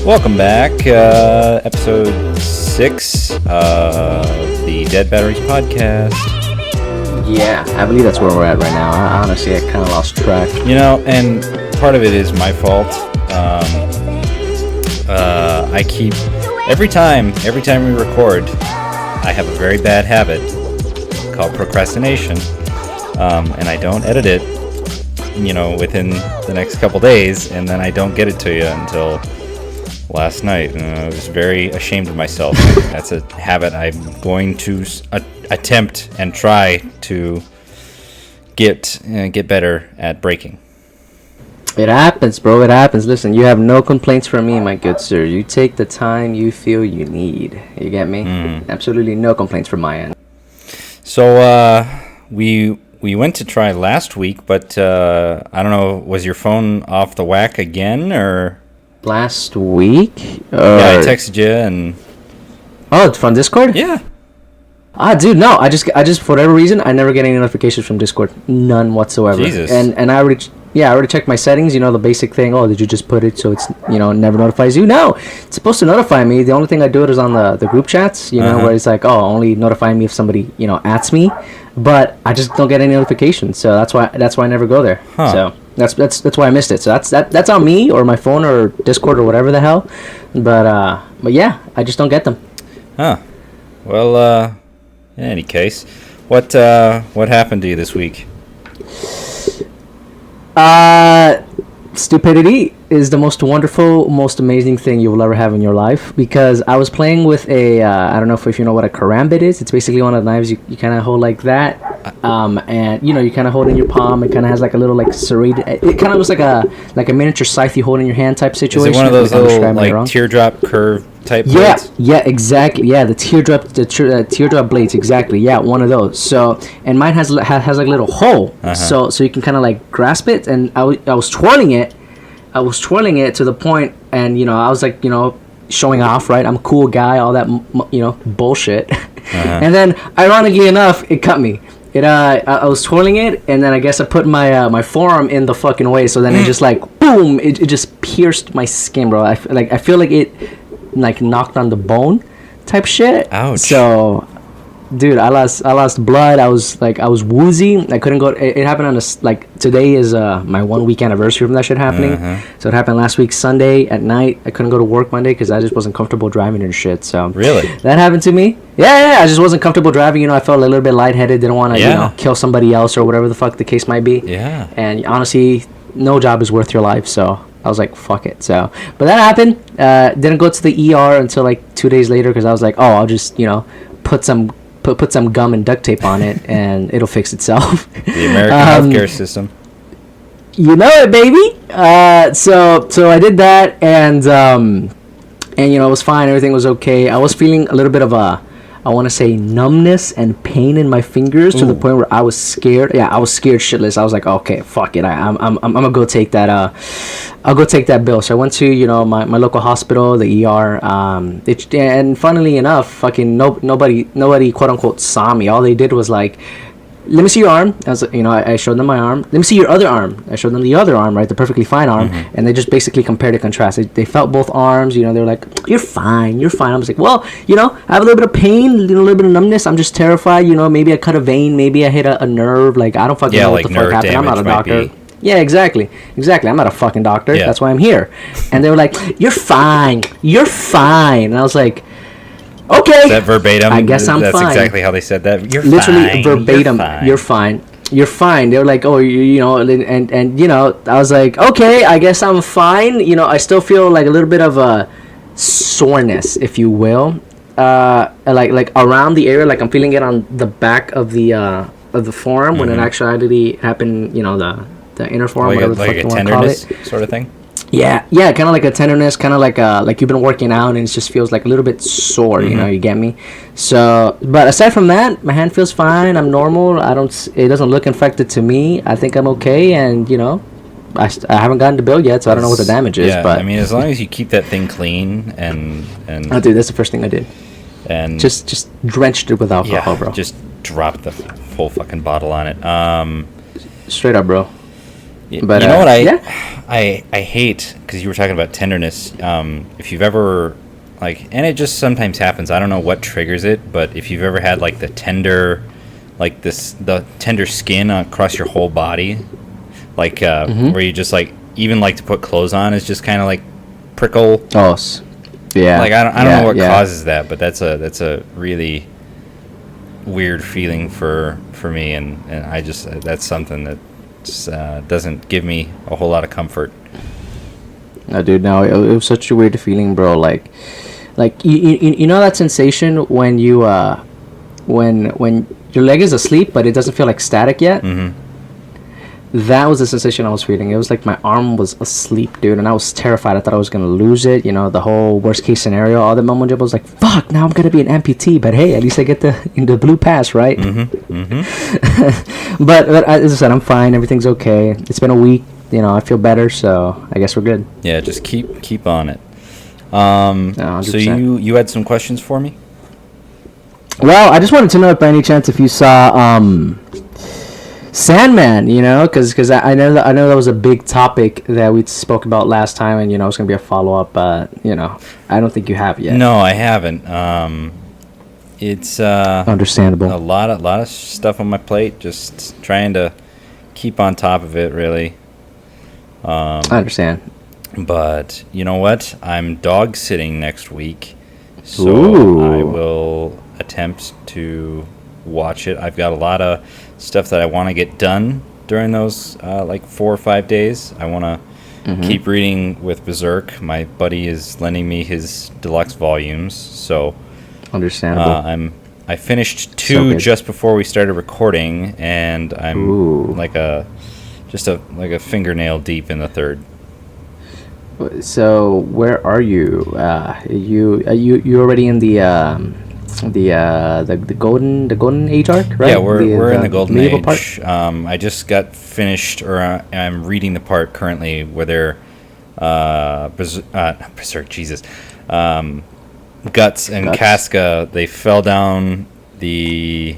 Welcome back, episode 6 of the Dead Batteries podcast. Yeah, I believe that's where we're at right now. Honestly, I kind of lost track. You know, and part of it is my fault. I keep every time we record, I have a very bad habit called procrastination, and I don't edit it, within the next couple days, and then I don't get it to you until last night. I was very ashamed of myself. That's a habit I'm going to attempt and try to get better at breaking. It happens, bro. It happens. Listen, you have no complaints from me, my good sir. You take the time you feel you need. You get me? Absolutely no complaints from my end. So we went to try last week, but I don't know. Was your phone off the whack again, or? Last week? Yeah, I texted you and... Oh, from Discord? Yeah. Dude, no. I just for whatever reason, I never get any notifications from Discord. None whatsoever. Jesus. And I already checked my settings. The basic thing. Oh, did you just put it so it's never notifies you? No, it's supposed to notify me. The only thing I do it is on the group chats. Where it's like, oh, only notify me if somebody adds me. But I just don't get any notifications. So that's why I never go there. Huh. So that's why I missed it. So that's on me or my phone or Discord or whatever the hell. But yeah, I just don't get them. Huh. Well, in any case, what happened to you this week? Stupidity is the most wonderful, most amazing thing you will ever have in your life, because I was playing with a I don't know if you know what a karambit is. It's basically one of the knives you kind of hold like that, and you kind of hold in your palm. It kind of has like a little like serrated. It kind of looks like a miniature scythe you hold in your hand type situation. Is it one of those little like teardrop curve type blades? Yeah, exactly. Yeah, the teardrop blades, exactly. Yeah, one of those. So, and mine has like a little hole, so you can kind of like grasp it. And I was twirling it. I was twirling it to the point, and I was like, showing off, right? I'm a cool guy, all that, bullshit. And then, ironically enough, it cut me. I was twirling it, and then I guess I put my forearm in the fucking way. So then it just like boom, it just pierced my skin, bro. I feel like it like knocked on the bone, type shit. Ouch. So, dude, I lost blood. I was woozy. I couldn't go. It happened on today is my 1 week anniversary from that shit happening. So it happened last week Sunday at night. I couldn't go to work Monday because I just wasn't comfortable driving and shit. So really, that happened to me. Yeah. I just wasn't comfortable driving. I felt a little bit lightheaded. Didn't want to kill somebody else or whatever the fuck the case might be. Yeah. And honestly, no job is worth your life. So I was like, fuck it. So, but that happened. Didn't go to the ER until like 2 days later because I was like, oh, I'll just put some gum and duct tape on it and it'll fix itself. The American healthcare system. You know it, baby. So I did that, and it was fine. Everything was okay. I was feeling a little bit of I want to say numbness and pain in my fingers to the point where I was scared. Yeah, I was scared shitless. I was like, okay, fuck it. I'm gonna go take that. I'll go take that bill. So I went to my local hospital, the ER. And funnily enough, fucking nobody quote unquote saw me. All they did was like, let me see your arm. I was, I showed them my arm. Let me see your other arm. I showed them the other arm, right? The perfectly fine arm. And they just basically compared and contrast. They felt both arms. They were like, you're fine. I was like, well, I have a little bit of pain, a little bit of numbness. I'm just terrified. Maybe I cut a vein. Maybe I hit a nerve. Like, I don't fucking know what the fuck happened. I'm not a doctor. Yeah, exactly. I'm not a fucking doctor. Yeah. That's why I'm here. And they were like, you're fine. And I was like, okay. Is that verbatim? I guess I'm That's fine. That's exactly how they said that. You're literally fine. Verbatim. You're fine. They were like, oh, and I was like, okay, I guess I'm fine. I still feel like a little bit of a soreness, if you will, like around the area, like I'm feeling it on the back of the forearm when it actually happened. The inner forearm, whatever the fuck you want to call it, sort of thing. Yeah, kind of like a tenderness, kind of like you've been working out and it just feels like a little bit sore, you get me? So, but aside from that, my hand feels fine, I'm normal, it doesn't look infected to me, I think I'm okay, and, I haven't gotten the bill yet, so I don't know what the damage is, but... I mean, as long as you keep that thing clean and... Oh, dude, that's the first thing I did. And... Just drenched it with alcohol, bro. Just drop the full fucking bottle on it. Straight up, bro. But, you know what I hate? because you were talking about tenderness. If you've ever and it just sometimes happens. I don't know what triggers it, but if you've ever had like the tender skin across your whole body, where you just even like to put clothes on, is just kind of like prickle. Oh, yeah. Like I don't know what causes that, but that's a really weird feeling for me, and I just that's something that just, doesn't give me a whole lot of comfort. No, dude, no, it was such a weird feeling, bro. Like you know that sensation when you when your leg is asleep but it doesn't feel like static yet. Mm-hmm. That was the sensation I was feeling. It was like my arm was asleep, dude, and I was terrified. I thought I was gonna lose it. You know, the whole worst case scenario. All the mumbo jumbo was like, "Fuck! Now I'm gonna be an amputee." But hey, at least I get the blue pass, right? Mm-hmm. Mm-hmm. but as I said, I'm fine. Everything's okay. It's been a week. You know, I feel better, so I guess we're good. Yeah, just keep on it. No, so you had some questions for me? Well, I just wanted to know if by any chance if you saw Sandman, you know, because I know that was a big topic that we spoke about last time, and you know it's gonna be a follow up. But you know, I don't think you have yet. No, I haven't. It's understandable. A lot of stuff on my plate. Just trying to keep on top of it, really. I understand. But you know what? I'm dog sitting next week, so Ooh. I will attempt to watch it. I've got a lot of stuff that I want to get done during those 4 or 5 days. I want to keep reading with Berserk. My buddy is lending me his deluxe volumes, so understandable. I finished 2 just before we started recording, and I'm like a fingernail deep in the 3rd. So where are you? You already in the golden age arc, right? Yeah, we're in the golden age. Part? I just got finished, or I'm reading the part currently where they're Berserk, Jesus, Guts and Casca. They fell down the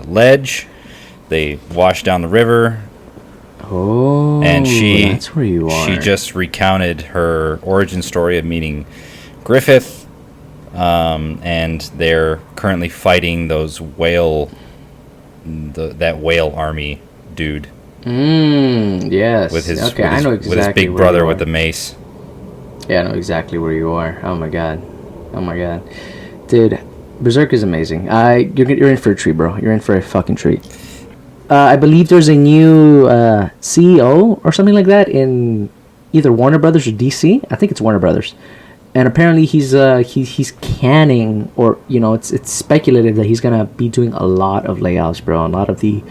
ledge. They washed down the river. Oh, and that's where you are. She just recounted her origin story of meeting Griffith, and they're currently fighting those that whale army dude. Yes. With his I know exactly with his big brother with the mace. Yeah, I know exactly where you are. Oh my god, dude, Berserk is amazing. You're in for a treat, bro. You're in for a fucking treat. I believe there's a new CEO or something like that in either Warner Brothers or DC. I think it's Warner Brothers, and apparently he's canning, or you know, it's speculated that he's gonna be doing a lot of layouts, bro. A lot of the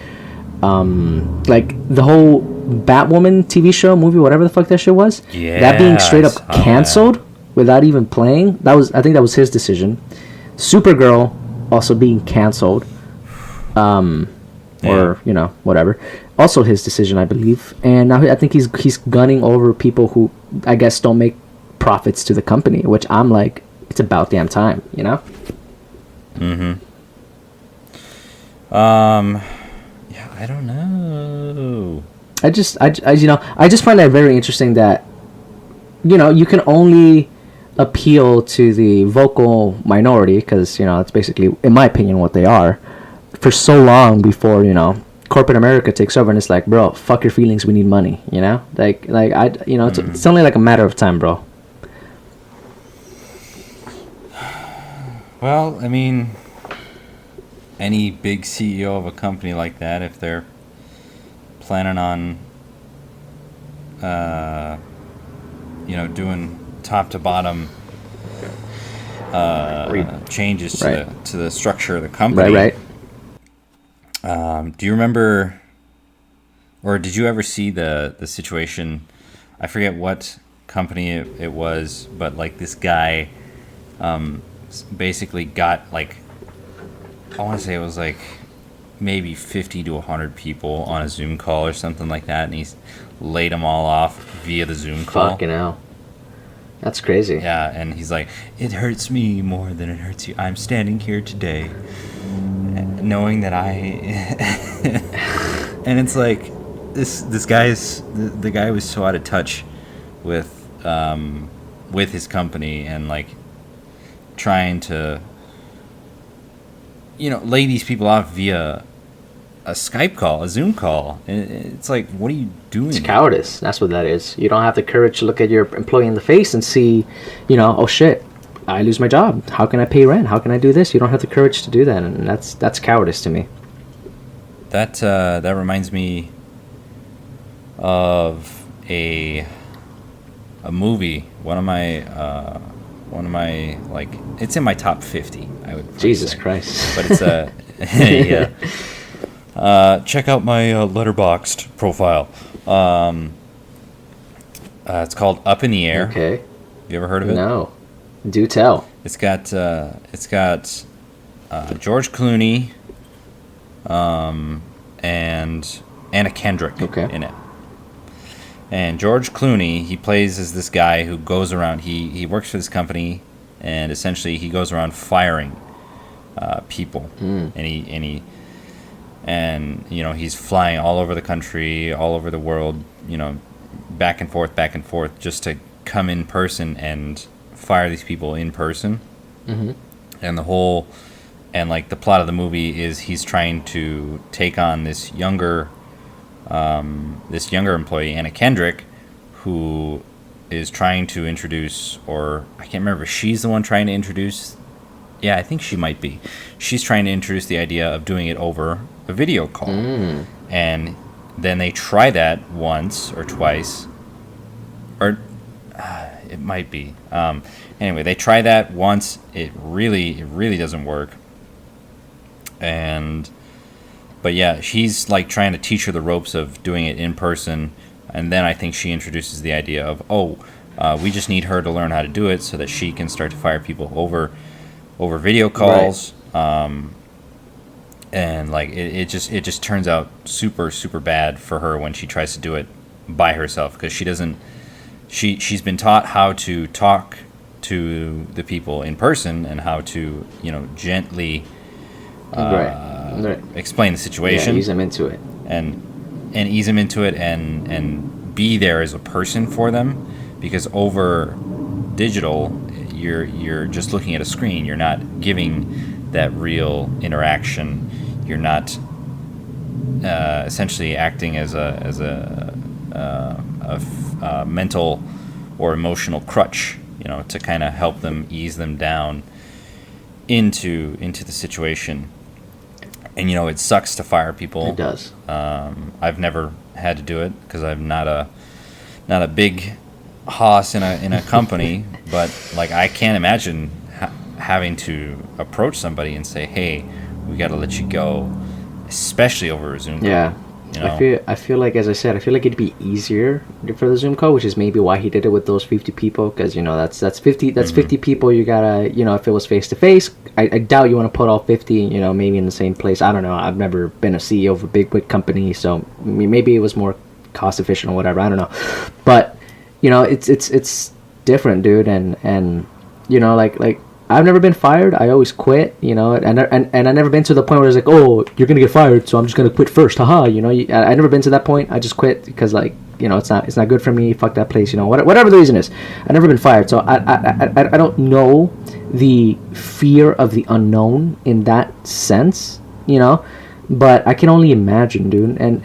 like the whole Batwoman TV show, movie, whatever the fuck that shit was. Yeah, that being straight up canceled without even playing. I think that was his decision. Supergirl also being canceled. Or you know, whatever. Also his decision, I believe. And now I think he's gunning over people who I guess don't make profits to the company, which I'm like, it's about damn time, you know. Yeah, I don't know. I just find that very interesting that, you know, you can only appeal to the vocal minority, because you know it's basically, in my opinion, what they are, for so long before, you know, corporate America takes over and it's like, bro, fuck your feelings, we need money, you know, it's only like a matter of time, bro. Well, I mean, any big CEO of a company like that, if they're planning on doing top to bottom changes to the structure of the company, right. Do you remember, or did you ever see the situation? I forget what company it was, but like this guy basically got like, I want to say it was like maybe 50 to 100 people on a Zoom call or something like that, and he's laid them all off via the Zoom call. Fucking hell. That's crazy. Yeah, and he's like, it hurts me more than it hurts you. I'm standing here today knowing that and it's like, this guy's the guy was so out of touch with his company, and like trying to lay these people off via a Skype call, a Zoom call. It's like, what are you doing? It's cowardice. That's what that is. You don't have the courage to look at your employee in the face and see, oh shit, I lose my job. How can I pay rent? How can I do this? You don't have the courage to do that, and that's cowardice to me. That reminds me of a movie. One of my like, it's in my top 50. I would Jesus say. Christ. But it's a yeah. Check out my Letterboxd profile. It's called Up in the Air. Okay. Have you ever heard of it? No. Do tell. It's got George Clooney, and Anna Kendrick in it. And George Clooney, he plays as this guy who goes around. He works for this company, and essentially he goes around firing people, and he's flying all over the country, all over the world, back and forth, just to come in person and fire these people in person. Mm-hmm. And the plot of the movie is he's trying to take on this younger employee, Anna Kendrick, who is trying to introduce, or I can't remember if she's the one trying to introduce. Yeah, I think she might be. She's trying to introduce the idea of doing it over a video call. And then they try that once or twice, or it might be. Anyway, they try that once. It really doesn't work. But yeah, she's like trying to teach her the ropes of doing it in person. And then I think she introduces the idea of, we just need her to learn how to do it so that she can start to fire people over video calls. Right. And like it just turns out super bad for her when she tries to do it by herself, because she's been taught how to talk to the people in person and how to gently explain the situation, ease them into it, and ease them into it, and be there as a person for them, because over digital you're just looking at a screen. You're not giving that real interaction. You're not essentially acting as a mental or emotional crutch, to kind of help them, ease them down into the situation. And it sucks to fire people. It does. I've never had to do it because I'm not a big hoss in a company, but like I can't imagine having to approach somebody and say, "Hey, we got to let you go," especially over a Zoom call. Yeah. I feel like, as I said, it'd be easier for the Zoom call, which is maybe why he did it with those 50 people, because that's 50 50 people. You gotta, if it was face to face, I doubt you want to put all 50 maybe in the same place. I don't know. I've never been a CEO of a big company, so maybe it was more cost efficient or whatever. I don't know, but it's different, dude, and like I've never been fired. I always quit, and I never been to the point where it's like, oh, you're gonna get fired, so I'm just gonna quit first, haha. I never been to that point. I just quit because it's not good for me. Fuck that place, whatever the reason is. I've never been fired, so I don't know the fear of the unknown in that sense, but I can only imagine, dude, and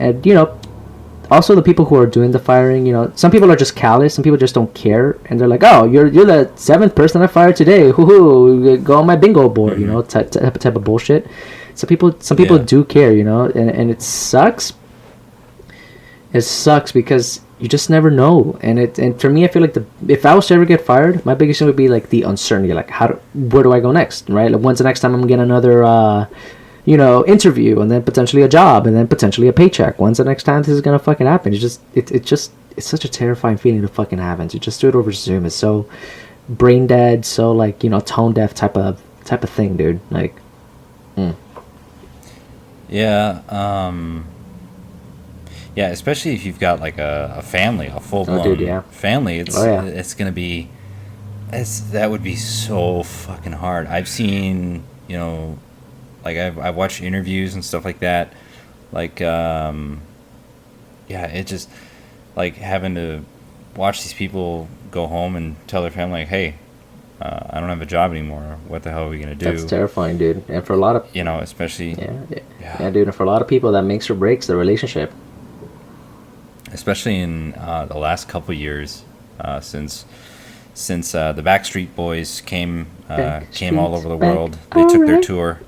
also the people who are doing the firing, some people are just callous, some people just don't care, and they're like, oh, you're the 7th person I fired today, hoo-hoo, go on my bingo board, type of bullshit. Some people do care, and it sucks. It sucks because you just never know, and for me, I feel like if I was to ever get fired, my biggest thing would be like the uncertainty, like where do I go next, right? Like, when's the next time I'm gonna get another interview, and then potentially a job, and then potentially a paycheck. When's the next time this is gonna fucking happen? It's such a terrifying feeling to fucking have, and to just do it over Zoom is so brain dead, so like tone deaf type of thing, dude. Like, yeah, especially if you've got like a family, a full blown family. It's gonna be, that would be so fucking hard. I've seen Like I've watched interviews and stuff like that. Like yeah, it just like having to watch these people go home and tell their family, like, hey, I don't have a job anymore. What the hell are we gonna do? That's terrifying, dude. And for a lot of You know, especially yeah, dude. And for a lot of people, that makes or breaks the relationship. especially in the last couple years, since the Backstreet Boys came all over the world. They took their tour.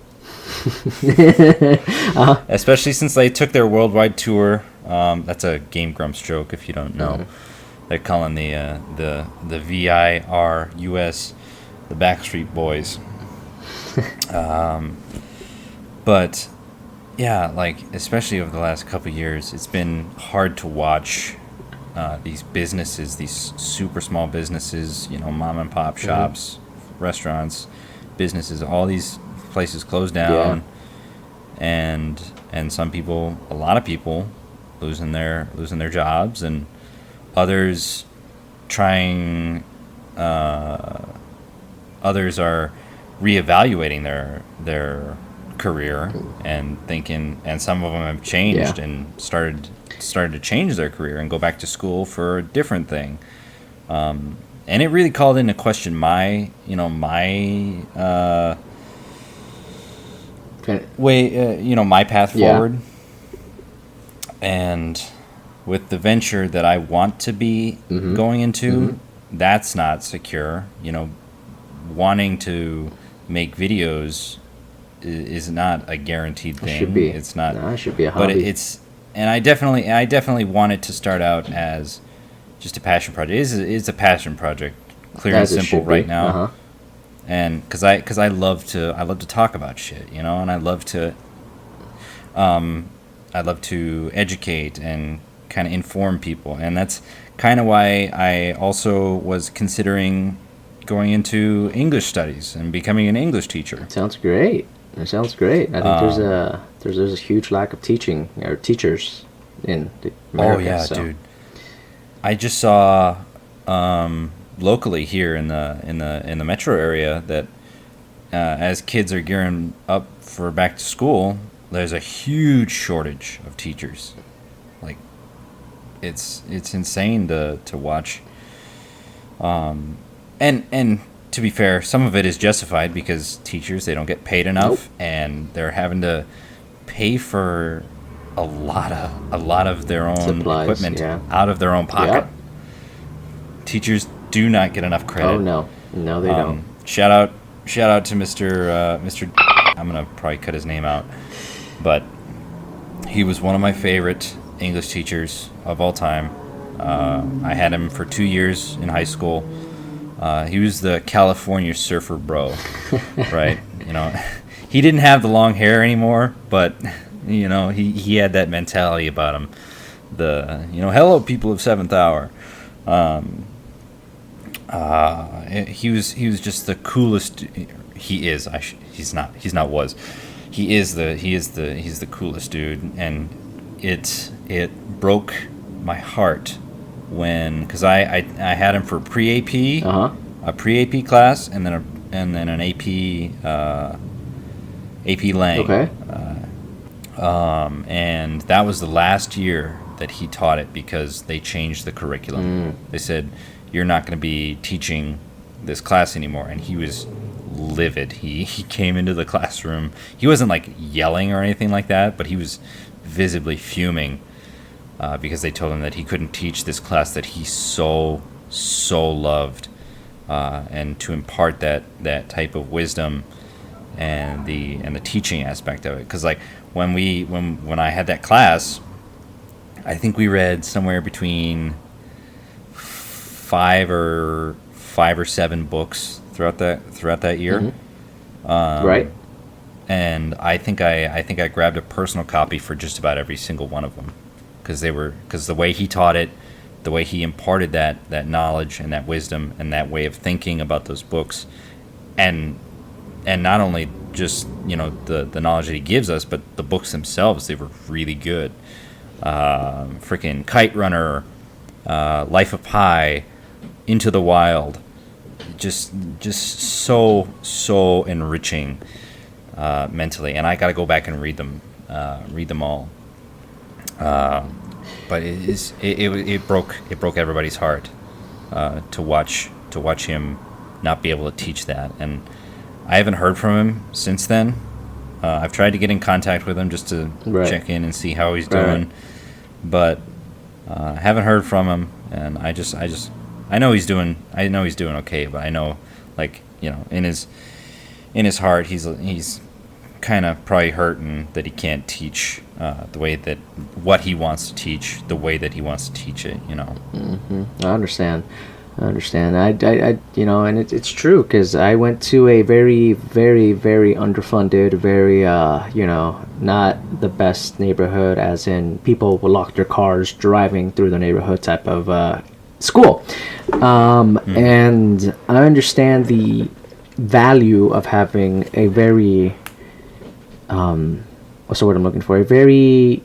Especially since they took their worldwide tour. That's a Game Grumps joke if you don't know. They're calling the VIRUS the Backstreet Boys. But yeah, like especially over the last couple of years, it's been hard to watch these businesses, these super small businesses, you know, mom and pop shops, restaurants, businesses, all these places close down, and some people, a lot of people, losing their jobs, and others trying. Others are reevaluating their career and thinking, and some of them have changed and started to change their career and go back to school for a different thing. And it really called into question my my path forward. And with the venture that I want to be going into, that's not secure. You know, wanting to make videos is not a guaranteed thing. It should be. It's not. No, it should be a hobby. But it's, and I definitely want it to start out as just a passion project. It's a passion project, clear and simple right now. And because I love to talk about shit, you know, and I love to educate and kind of inform people, and that's kind of why I also was considering going into English studies and becoming an English teacher. Sounds great. It sounds great. I think there's a huge lack of teaching or teachers in America. Oh yeah, dude. I just saw locally here in the metro area that as kids are gearing up for back to school, there's a huge shortage of teachers. Like it's insane to watch. And to be fair, some of it is justified because teachers, they don't get paid enough, and they're having to pay for a lot of their own supplies, equipment out of their own pocket. Teachers do not get enough credit. Oh no, they don't. Shout out to Mr. I'm gonna probably cut his name out, but he was one of my favorite English teachers of all time. I had him for 2 years in high school. He was the California surfer bro, right? You know, he didn't have the long hair anymore, but you know, he had that mentality about him. Hello, people of Seventh Hour. He was just the coolest. He is. He's not. Was. He is the. He's the coolest dude, and it broke my heart because I had him for pre-AP, a pre-AP class, and then an AP Lang. Okay. And that was the last year that he taught it because they changed the curriculum. They said, you're not going to be teaching this class anymore, and he was livid. He came into the classroom. He wasn't like yelling or anything like that, but he was visibly fuming because they told him that he couldn't teach this class that he so loved, and to impart that type of wisdom and the teaching aspect of it. Because like when I had that class, I think we read somewhere between five or 7 books throughout that year. Right. And I think I grabbed a personal copy for just about every single one of them, because the way he taught it, the way he imparted that knowledge and that wisdom and that way of thinking about those books, and not only just the knowledge that he gives us, but the books themselves, they were really good. Freaking Kite Runner, Life of Pi, Into the Wild, just so enriching mentally, and I got to go back and read them all. but it broke everybody's heart to watch him not be able to teach that. And I haven't heard from him since then. I've tried to get in contact with him just to check in and see how he's doing, but haven't heard from him. And I know he's doing okay, but I know, like, you know, in his heart, he's kind of probably hurting that he can't teach the way that what he wants to teach, the way that he wants to teach it, you know. I understand. I you know, and it's true, because I went to a very, very, very underfunded, very, you know, not the best neighborhood, as in people will lock their cars driving through the neighborhood type of school. And I understand the value of having a very, what's the word I'm looking for? A very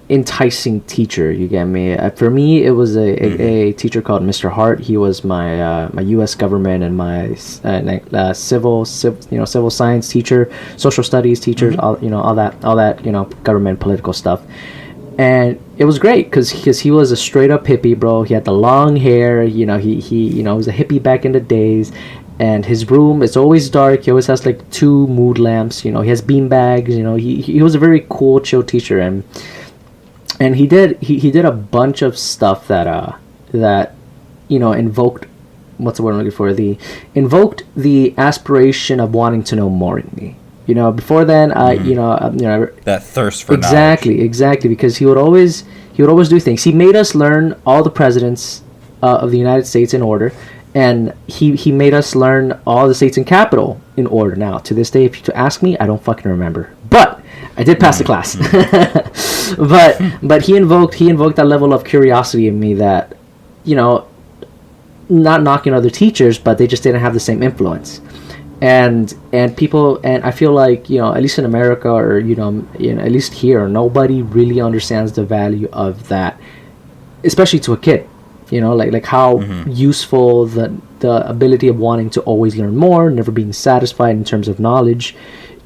enticing teacher, you get me? For me, it was a teacher called Mr. Hart. He was my my U.S. government and my civil science teacher, social studies teachers, all that you know, government political stuff. And it was great because he was a straight up hippie, bro. He had the long hair, you know. He you know, was a hippie back in the days. And his room is always dark. He always has like 2 mood lamps, you know. He has bean bags, you know. He was a very cool, chill teacher. And he did a bunch of stuff that you know, invoked, what's the word I'm looking for? Invoked the aspiration of wanting to know more in me. You know, before then, you know, that thirst for knowledge. Exactly, because he would always do things. He made us learn all the presidents of the United States in order, and he made us learn all the states and capital in order. Now, to this day, if you ask me, I don't fucking remember, but I did pass the class. but he invoked that level of curiosity in me that, you know, not knocking other teachers, but they just didn't have the same influence. And people, and I feel like, you know, at least in America, or you know, at least here, nobody really understands the value of that, especially to a kid. You know, like how useful the ability of wanting to always learn more, never being satisfied in terms of knowledge,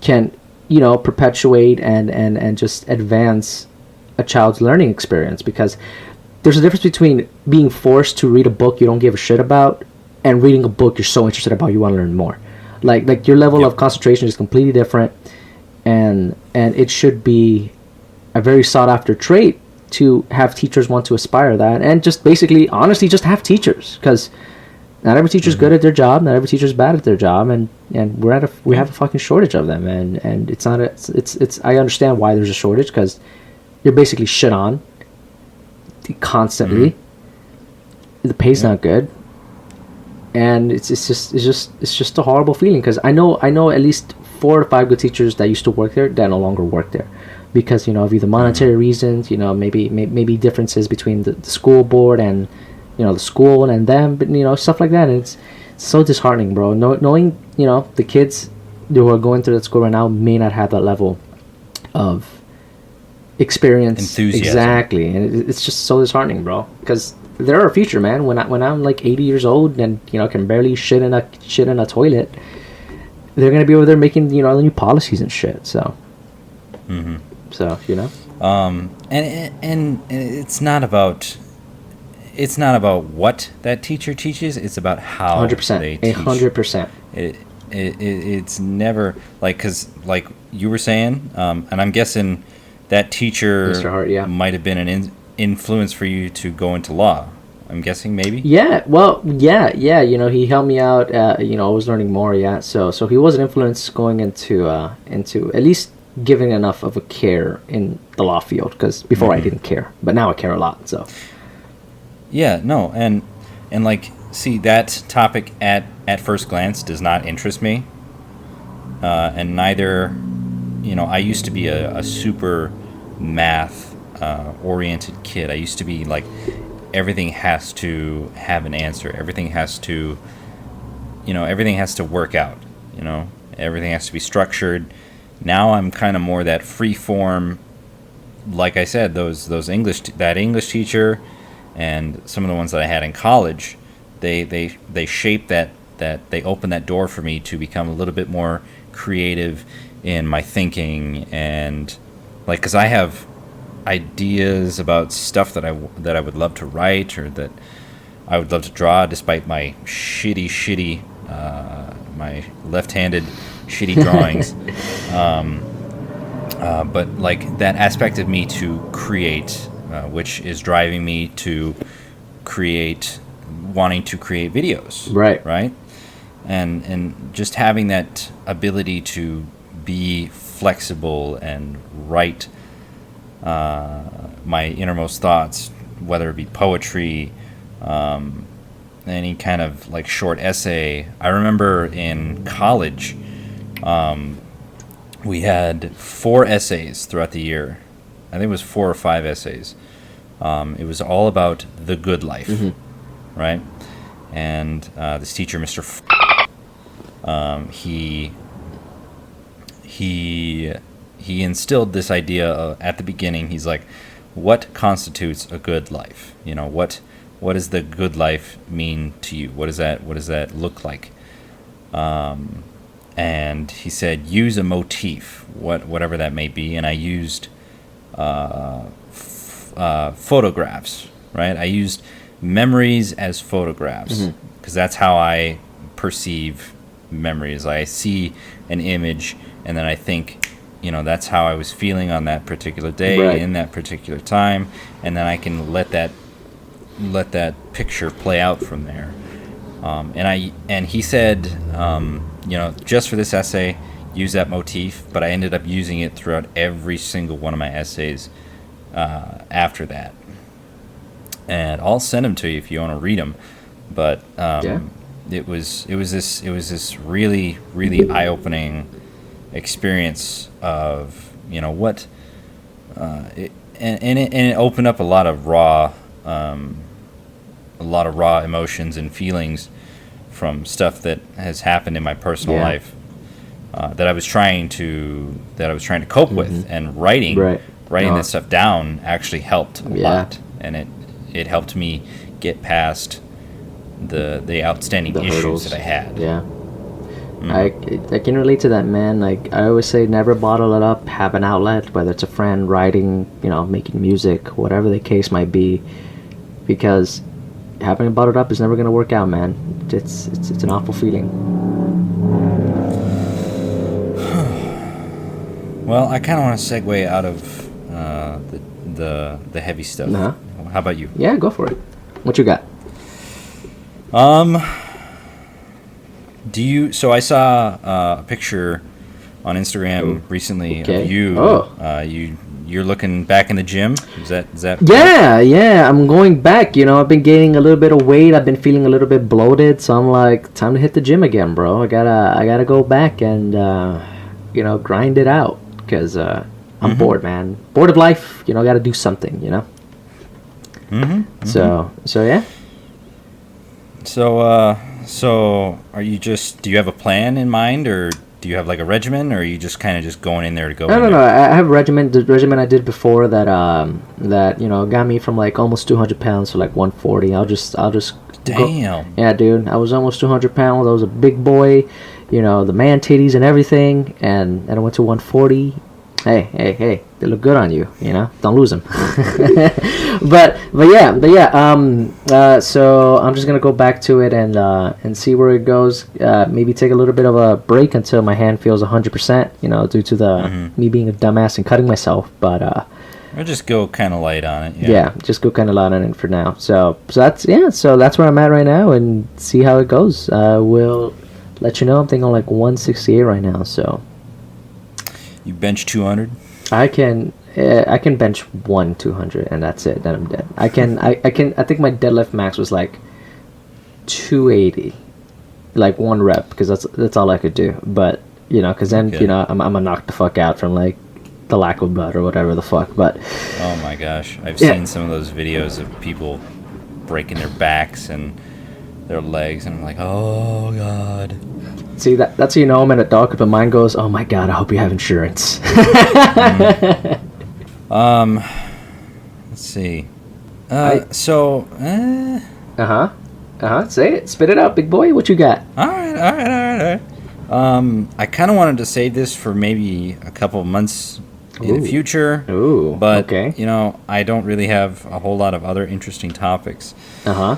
can, you know, perpetuate and just advance a child's learning experience. Because there's a difference between being forced to read a book you don't give a shit about and reading a book you're so interested about you want to learn more. Like your level of concentration is completely different, and it should be a very sought after trait to have teachers want to aspire that, and just basically, honestly, just have teachers, because not every teacher's good at their job, not every teacher's bad at their job, and we have a fucking shortage of them, and it's not it's I understand why there's a shortage, because you're basically shit on constantly. The pay's not good, and it's just a horrible feeling, because I know at least 4 or 5 good teachers that used to work there that no longer work there, because, you know, of either monetary reasons, you know, maybe differences between the school board and, you know, the school and them, but, you know, stuff like that. And it's so disheartening, bro. Knowing, you know, the kids who are going through that school right now may not have that level of experience, enthusiasm. Exactly, and it's just so disheartening, bro, because they're our future, man. When I'm like 80 years old and, you know, can barely shit in a toilet, they're gonna be over there making, you know, new policies and shit. So so, you know, and it's not about what that teacher teaches, it's about how 100%, they teach. 100%. It's never like, because like you were saying, and I'm guessing that teacher Mr. Hart, might have been an influence for you to go into law. I'm guessing, maybe. Yeah, well, yeah. You know, he helped me out. You know, I was learning more. Yeah, so he was an influence going into at least giving enough of a care in the law field, because before I didn't care, but now I care a lot. So. Yeah. No. And like, see, that topic at first glance does not interest me. And neither, you know, I used to be a super math oriented kid. I used to be like, everything has to have an answer. Everything has to work out. You know, everything has to be structured. Now I'm kind of more that free form. Like I said, those English teacher, and some of the ones that I had in college, they shape that they open that door for me to become a little bit more creative in my thinking, and like, because I have ideas about stuff that I would love to write or that I would love to draw, despite my shitty my left-handed shitty drawings. But like that aspect of me to create, which is driving me to wanting to create videos. Right. And just having that ability to be flexible and write my innermost thoughts, whether it be poetry, any kind of like short essay. I remember in college, we had 4 essays throughout the year. I think it was 4 or 5 essays. It was all about the good life, right? And this teacher, Mr. He instilled this idea at the beginning. He's like, what constitutes a good life? You know, what does the good life mean to you? What does that look like? And he said, use a motif, whatever that may be. And I used photographs, right? I used memories as photographs because that's how I perceive memories. I see an image and then I think, you know, that's how I was feeling on that particular day, in that particular time, and then I can let that picture play out from there. And he said, you know, just for this essay, use that motif, but I ended up using it throughout every single one of my essays after that. And I'll send them to you if you want to read them. But it was this really, really eye-opening experience of, you know, what it opened up a lot of raw emotions and feelings from stuff that has happened in my personal life that I was trying to cope with, and writing that stuff down actually helped a lot, and it helped me get past the outstanding issues hurdles that I had. I can relate to that, man. Like I always say, never bottle it up. Have an outlet, whether it's a friend, writing, you know, making music, whatever the case might be, because having it bottled up is never going to work out, man. It's an awful feeling. Well, I kind of want to segue out of the heavy stuff. How about you? Yeah, go for it. What you got? So I saw a picture on Instagram recently of you. You're looking back in the gym. Is that? Yeah. I'm going back. You know, I've been gaining a little bit of weight. I've been feeling a little bit bloated. So I'm like, time to hit the gym again, bro. I gotta go back and you know, grind it out because I'm bored, man. Bored of life. You know, got to do something. You know. So yeah. So are you do you have a plan in mind, or do you have like a regimen, or are you just kind of just going in there to go? No. I have a regimen. The regimen I did before that you know got me from like almost 200 pounds to like 140. I'll just Damn. Yeah, dude. I was almost 200 pounds. I was a big boy, you know, the man titties and everything, and I went to 140. Hey, they look good on you, you know. Don't lose them. but yeah. So I'm just gonna go back to it and see where it goes. Maybe take a little bit of a break until my hand feels 100%. You know, due to the me being a dumbass and cutting myself. But or just go kind of light on it. Yeah, just go kind of light on it for now. So that's where I'm at right now, and see how it goes. We'll let you know. I'm thinking on like 168 right now. So. You bench 200? I can bench 200 and that's it. Then I'm dead. I think my deadlift max was like 280, like 1 rep, because that's all I could do. But you know, because then you know I'm gonna knock the fuck out from like the lack of blood or whatever the fuck. But oh my gosh, I've seen some of those videos of people breaking their backs and their legs, and I'm like, oh god. See, that's how you know I'm in a dog, but mine goes, oh my god, I hope you have insurance. Let's see. Say it. Spit it out, big boy. What you got? All right. I kind of wanted to save this for maybe a couple of months in the future. Ooh, But okay. I don't really have a whole lot of other interesting topics. Uh-huh.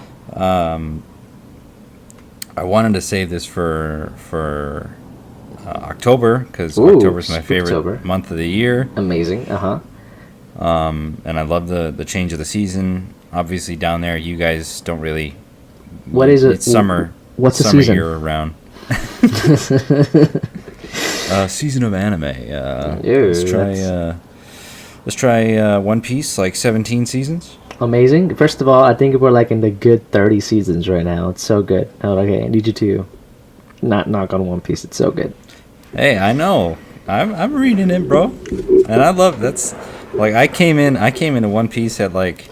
I wanted to save this for October, because Ooh, October is my favorite Spooktober. month of the year. Amazing. Uh-huh. And I love the change of the season. Obviously, down there, you guys don't really. What is it? It's summer. What's the summer season? year round. Season of anime. Ew, Let's try One Piece, like 17 seasons. Amazing. First of all, I think we're like in the good 30 seasons right now. It's so good. Oh, okay, I need you to not knock on One Piece. It's so good. Hey, I know. I'm reading it, bro, and I love that's like I came into One Piece at like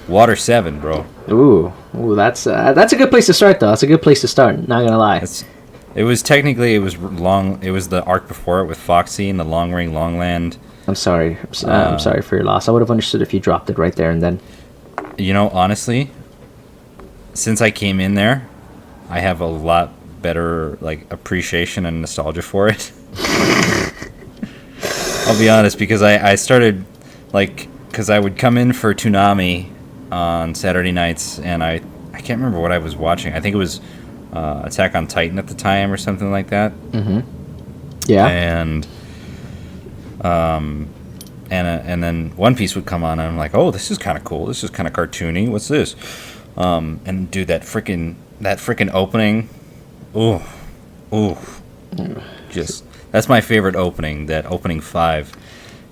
Water 7, bro. Ooh, that's a good place to start, though. That's a good place to start. Not gonna lie. It was long. It was the arc before it with Foxy and the Long Ring Longland. I'm sorry. I'm sorry for your loss. I would have understood if you dropped it right there and then. Honestly, since I came in there, I have a lot better like appreciation and nostalgia for it. I'll be honest, because I started because I would come in for Toonami on Saturday nights, and I can't remember what I was watching. I think it was Attack on Titan at the time or something like that. Mm-hmm. Yeah. And then One Piece would come on, and I'm like, oh, this is kind of cool. This is kind of cartoony. What's this? And dude, that freaking opening. Ooh. Just that's my favorite opening. That opening 5.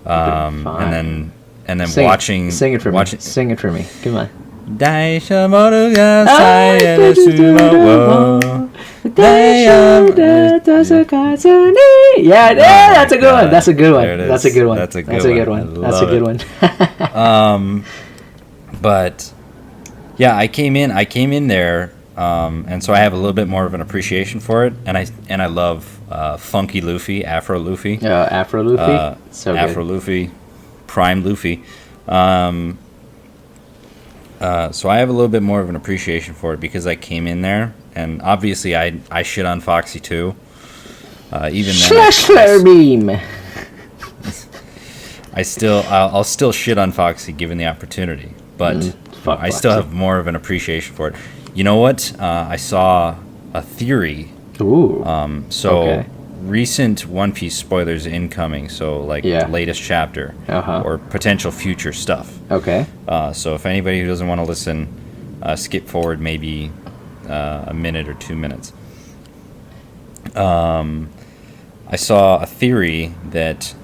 And then watching. Sing it for me. Sing it for me. Come on. Daishamoru ga sayane sumo wo. Yeah, that's a good one. That's a good one. There it That's a is. good one. That's a That's good a good one. one. I That's a good love one. But yeah, I came in there, and so I have a little bit more of an appreciation for it, and I love Funky Luffy, Afro Luffy, Afro Luffy. So good. Afro Luffy, Prime Luffy. So I have a little bit more of an appreciation for it because I came in there, and obviously I shit on Foxy too. Even then, Flare beam. I'll still shit on Foxy given the opportunity, but fuck I still Foxy. have more of an appreciation for it. You know what? I saw a theory. Ooh. Okay. Recent One Piece spoilers incoming, so like Yeah. the latest chapter Uh-huh. or potential future stuff. Okay. So if anybody who doesn't want to listen, skip forward maybe a minute or 2 minutes. I saw a theory that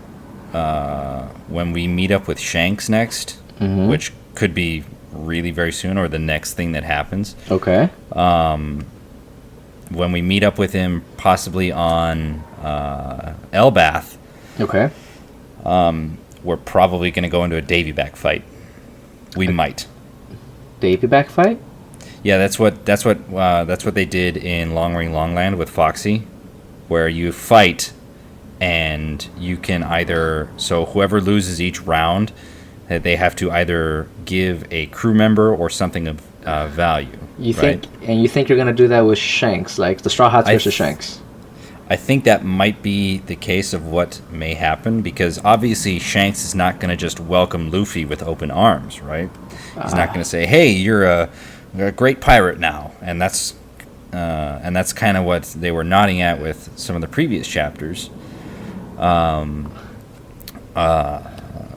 when we meet up with Shanks next, which could be really very soon or the next thing that happens, Okay. when we meet up with him possibly on Elbath, Okay. we're probably going to go into a Davy back fight. We might. Davy back fight? Yeah, that's what they did in Long Ring Longland with Foxy, where you fight, and you can so whoever loses each round, they have to either give a crew member or something of value. You right? think you're gonna do that with Shanks, like the Straw Hats versus Shanks? I think that might be the case of what may happen, because obviously Shanks is not going to just welcome Luffy with open arms, right? He's not going to say, "Hey, you're a great pirate now," and that's kind of what they were nodding at with some of the previous chapters,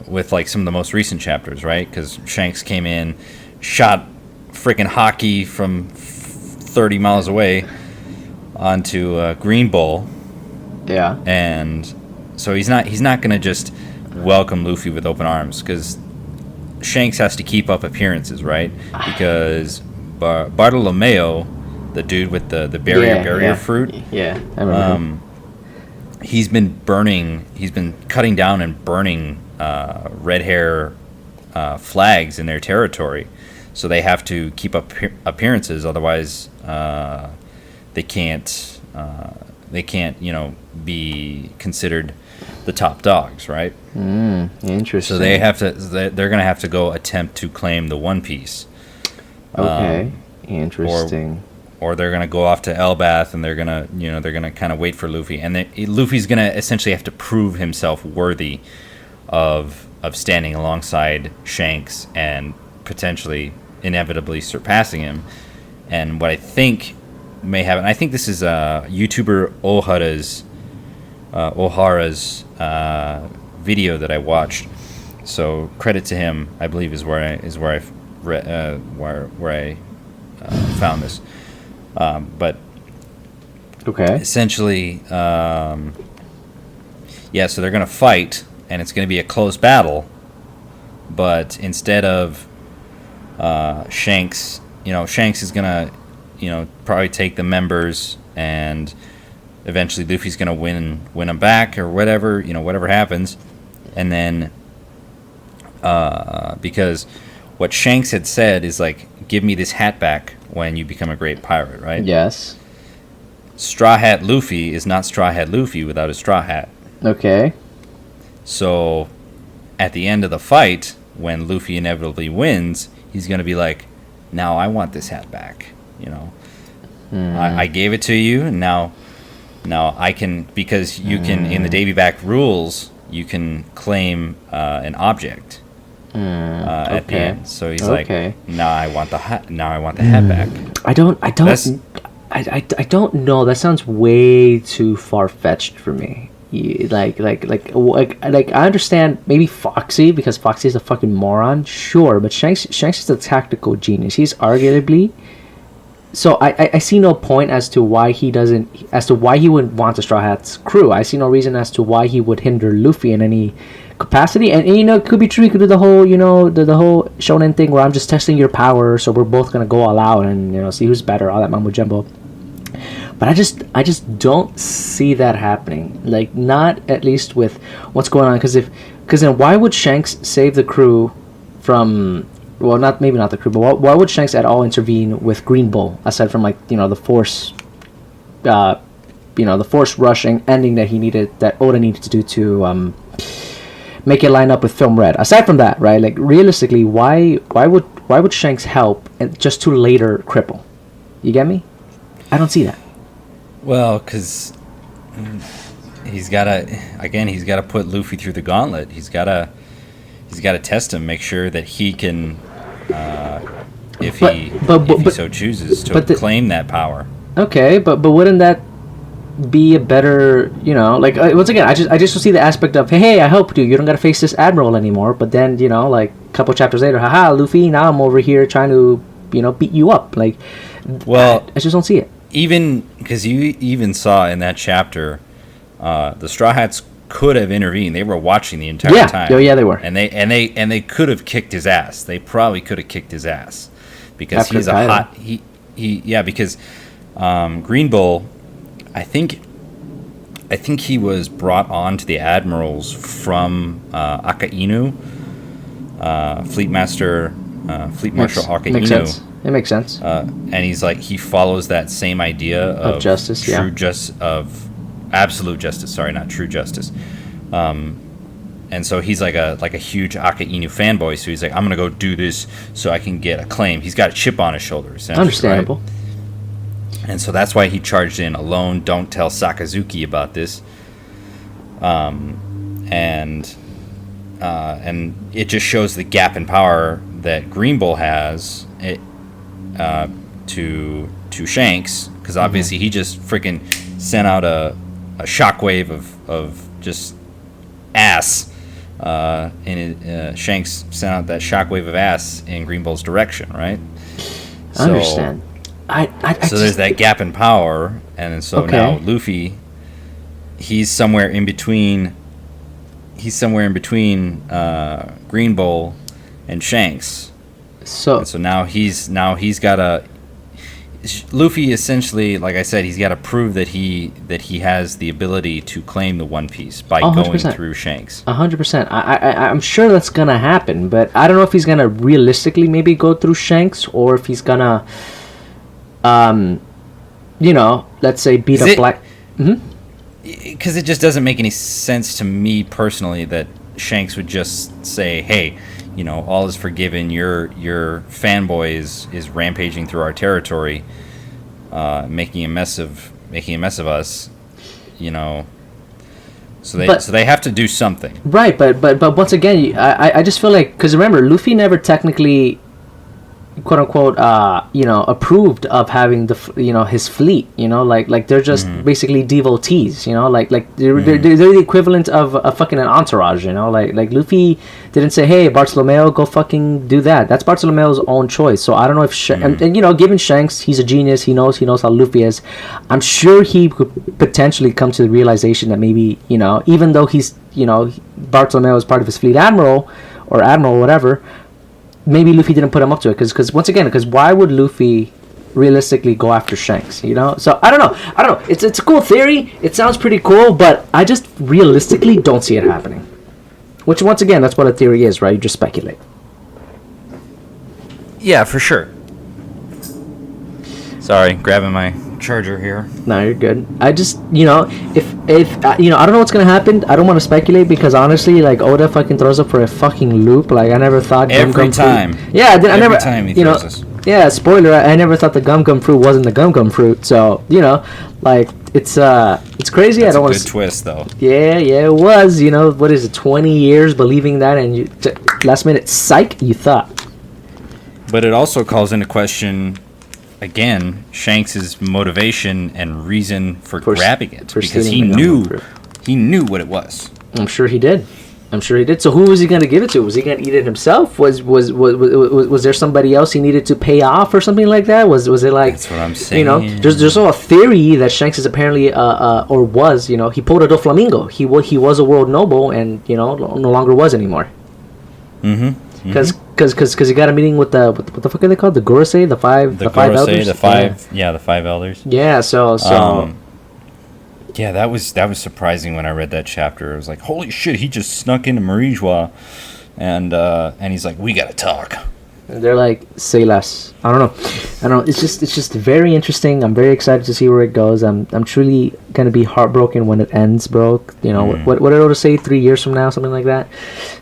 with like some of the most recent chapters, right? Because Shanks came in, shot freaking hockey from 30 miles away onto Green Bull. Yeah. And so he's not going to just welcome Luffy with open arms, because Shanks has to keep up appearances, right? Because Bartolomeo, the dude with the barrier fruit, Yeah, I remember. him. he's been cutting down and burning red hair flags in their territory, so they have to keep up appearances, otherwise they can't be considered the top dogs, right? Interesting. So they're gonna have to go attempt to claim the One Piece. Okay. Interesting. Or they're gonna go off to Elbath, and they're gonna kind of wait for Luffy, and Luffy's gonna essentially have to prove himself worthy of standing alongside Shanks and potentially inevitably surpassing him. And what I think may happen, I think this is YouTuber Ohara's video that I watched. So credit to him, I believe is where I found this. But Okay. essentially, so they're gonna fight, and it's gonna be a close battle. But instead of Shanks, Shanks is gonna, probably take the members, and eventually Luffy's gonna win them back or whatever, whatever happens, and then because what Shanks had said is like, give me this hat back when you become a great pirate, right? Yes. Straw Hat Luffy is not Straw Hat Luffy without his straw hat. Okay. So at the end of the fight, when Luffy inevitably wins, he's going to be like, now I want this hat back. I gave it to you, and now I can, because you can, in the Davy Back rules, you can claim an object at the end. So he's like, now I want the hat. Now I want the hat back. I don't know. That sounds way too far fetched for me. Like I understand maybe Foxy, because Foxy is a fucking moron. Sure, but Shanks is a tactical genius. He's arguably. So I see no point as to why he wouldn't want the Straw Hats crew. I see no reason as to why he would hinder Luffy in any capacity. And it could be true. He could do the whole, the whole shonen thing where I'm just testing your power, so we're both gonna go all out and see who's better, all that mumbo jumbo. But I just don't see that happening. Like, not at least with what's going on. Because then why would Shanks save the crew from? Well, maybe not the crew, but why would Shanks at all intervene with Green Bull, aside from the force, the force rushing ending that Oda needed to do to make it line up with Film Red. Aside from that, right? Like, realistically, why would Shanks help and just to later cripple? You get me? I don't see that. Well, because he's got to put Luffy through the gauntlet. He's got to test him, make sure that he can, if he so chooses, to claim that power. Okay, but wouldn't that be a better, once again, I just don't see the aspect of, hey, I helped you. You don't got to face this admiral anymore. But then, a couple chapters later, haha, Luffy, now I'm over here trying to, beat you up. Like, well, I just don't see it. Even because you even saw in that chapter, the Straw Hats could have intervened. They were watching the entire time. Yeah, they were. And they could have kicked his ass. They probably could have kicked his ass because After he's a hot because Green Bull, I think he was brought on to the admirals from Akainu, Fleet Marshal Akainu. Makes sense. It makes sense. And he follows that same idea of justice, of absolute justice. Sorry, not true justice. And so he's like a huge Akainu fanboy. So he's like, I'm gonna go do this so I can get a claim. He's got a chip on his shoulder. Understandable. Right? And so that's why he charged in alone. Don't tell Sakazuki about this. And it just shows the gap in power that Green Bull has. To Shanks, because obviously he just freaking sent out a shockwave of just ass, and Shanks sent out that shockwave of ass in Green Bull's direction, right? I understand. So there's that gap in power, and so now Luffy, he's somewhere in between. Green Bull and Shanks. So now he's got to. Luffy essentially, like I said, he's got to prove that he has the ability to claim the One Piece by 100%. Going through Shanks. 100%. I'm sure that's gonna happen, but I don't know if he's gonna realistically maybe go through Shanks, or if he's gonna, let's say beat up Black. Because it just doesn't make any sense to me personally that Shanks would just say, "Hey, all is forgiven. Your fanboy is rampaging through our territory, making a mess of us, So they have to do something. Right, but once again, I just feel like, because remember, Luffy never technically, quote unquote, approved of having his fleet. Like they're just basically devotees. Like they're the equivalent of a fucking an entourage. Like Luffy didn't say, hey, Bartolomeo, go fucking do that. That's Bartolomeo's own choice. So I don't know if and given Shanks, he's a genius. He knows how Luffy is. I'm sure he could potentially come to the realization that maybe even though he's Bartolomeo is part of his fleet admiral or whatever. Maybe Luffy didn't put him up to it because once again, why would Luffy realistically go after Shanks? So I don't know. It's a cool theory. It sounds pretty cool, but I just realistically don't see it happening. Which once again, that's what a theory is, right? You just speculate. Yeah, for sure. Sorry, grabbing my charger here. No, you're good. I just if I don't know what's gonna happen. I don't want to speculate because honestly, like Oda fucking throws up for a fucking loop. Like I never thought every time. Fruit, yeah, I never. Every time he throws us. Yeah, spoiler. I never thought the gum fruit wasn't the gum fruit. So like it's crazy. That's I don't want to. Good twist though. Yeah, it was. What is it? 20 years believing that, and you last minute psych. You thought. But it also calls into question. Again, Shanks' motivation and reason for grabbing it because he knew what it was. I'm sure he did. So who was he going to give it to? Was he going to eat it himself? Was there somebody else he needed to pay off or something like that? Was it like? That's what I'm saying. There's also a theory that Shanks is apparently or was he pulled a Doflamingo. He was a world noble and no longer was anymore. Mm-hmm. Because he got a meeting with the what the fuck are they called? The Gorosei, the five elders. The five elders. Yeah, so yeah, that was surprising when I read that chapter. It was like, holy shit, he just snuck into Marijois, and he's like, we gotta talk. And they're like, say less. I don't know. It's just very interesting. I'm very excited to see where it goes. I'm truly gonna be heartbroken when it ends, bro. What did Oda say? 3 years from now, something like that.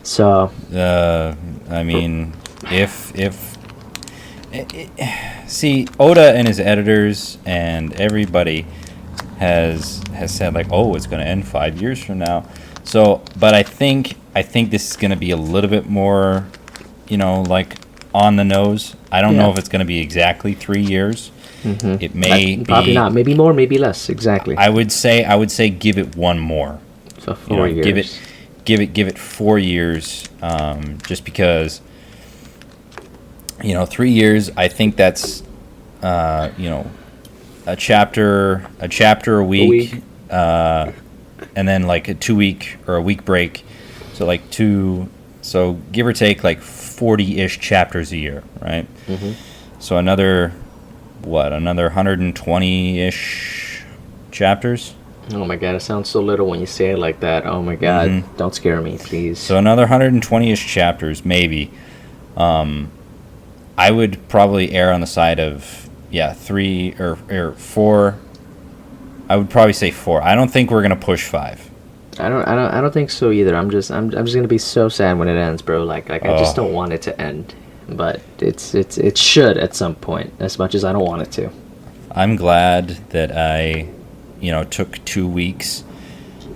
So. I mean, see, Oda and his editors and everybody has said like, oh, it's gonna end 5 years from now. So, but I think this is gonna be a little bit more, like on the nose. I don't know if it's gonna be exactly 3 years. Mm-hmm. It may be probably not. Maybe more, maybe less. Exactly. I would say give it one more. So 4 years. Give it 4 years, just because 3 years. I think that's a chapter a week. And then like a 2 week or a week break, so give or take like 40-ish chapters a year, right? Mm-hmm. So another 120-ish chapters. Oh my god, it sounds so little when you say it like that. Oh my god, Don't scare me, please. So another 120-ish chapters, maybe. I would probably err on the side of 3 or 4. I would probably say 4. I don't think we're gonna push 5. I don't think so either. I'm just gonna be so sad when it ends, bro. Like I just don't want it to end, but it should at some point. As much as I don't want it to. I'm glad that I took 2 weeks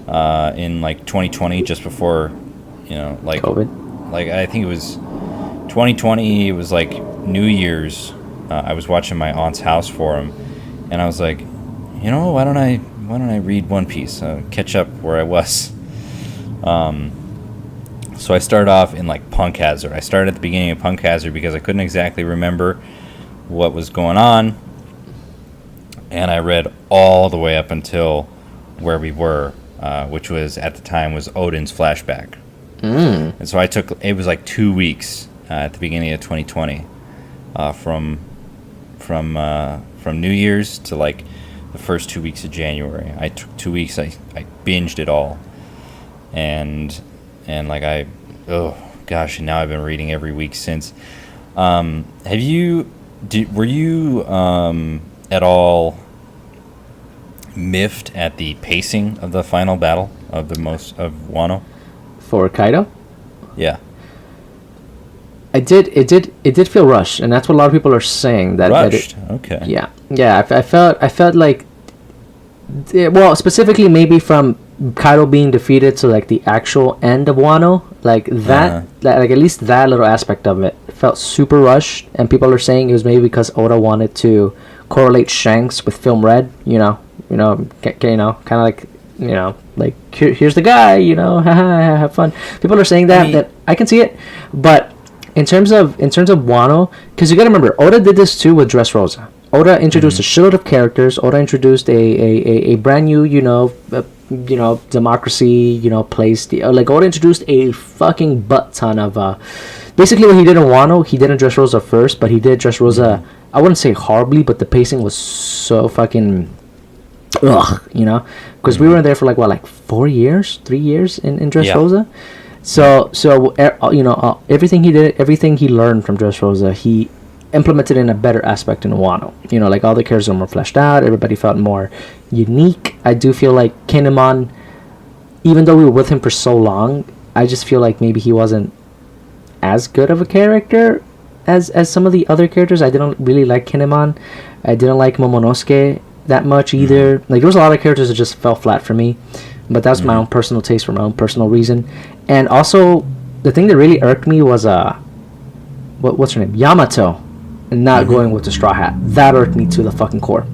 in like 2020, just before like COVID. Like I think it was 2020. It was like New Year's. I was watching my aunt's house forum, and I was like, why don't I read One Piece, catch up where I was. So I started off in like Punk Hazard. I started at the beginning of Punk Hazard because I couldn't exactly remember what was going on. And I read all the way up until where we were, which was at the time was Odin's flashback. And so it was like 2 weeks at the beginning of 2020, from New Year's to like the first 2 weeks of January. I took 2 weeks. I binged it all, and like and now I've been reading every week since. Were you at all miffed at the pacing of the final battle of Wano? For Kaido? Yeah. It did feel rushed, and that's what a lot of people are saying. Rushed. Okay. Yeah. I felt like, well, specifically maybe from Kaido being defeated to like the actual end of Wano, like like at least that little aspect of it felt super rushed, and people are saying it was maybe because Oda wanted to correlate Shanks with Film Red, kind of like, like here's the guy, have fun. People are saying that I can see it, but in terms of Wano, because you gotta remember, Oda did this too with Dressrosa. Oda introduced a shitload of characters. Oda introduced a brand new, democracy, place. Like Oda introduced a fucking butt ton of. Basically, what he did in Wano, he didn't Dressrosa first, but he did Dressrosa. I wouldn't say horribly, but the pacing was so fucking. Ugh, because we were there for like 3 years in Dressrosa. Yeah. So everything he did, everything he learned from Dressrosa, he implemented in a better aspect in Wano. Like all the characters were more fleshed out. Everybody felt more unique. I do feel like Kinemon, even though we were with him for so long, I just feel like maybe he wasn't as good of a character as some of the other characters. I didn't really like Kinemon. I didn't like Momonosuke that much either. Like there was a lot of characters that just fell flat for me, but that's my own personal taste for my own personal reason. And also the thing that really irked me was what's her name, Yamato, and not going with the Straw Hat. That irked me to the fucking core.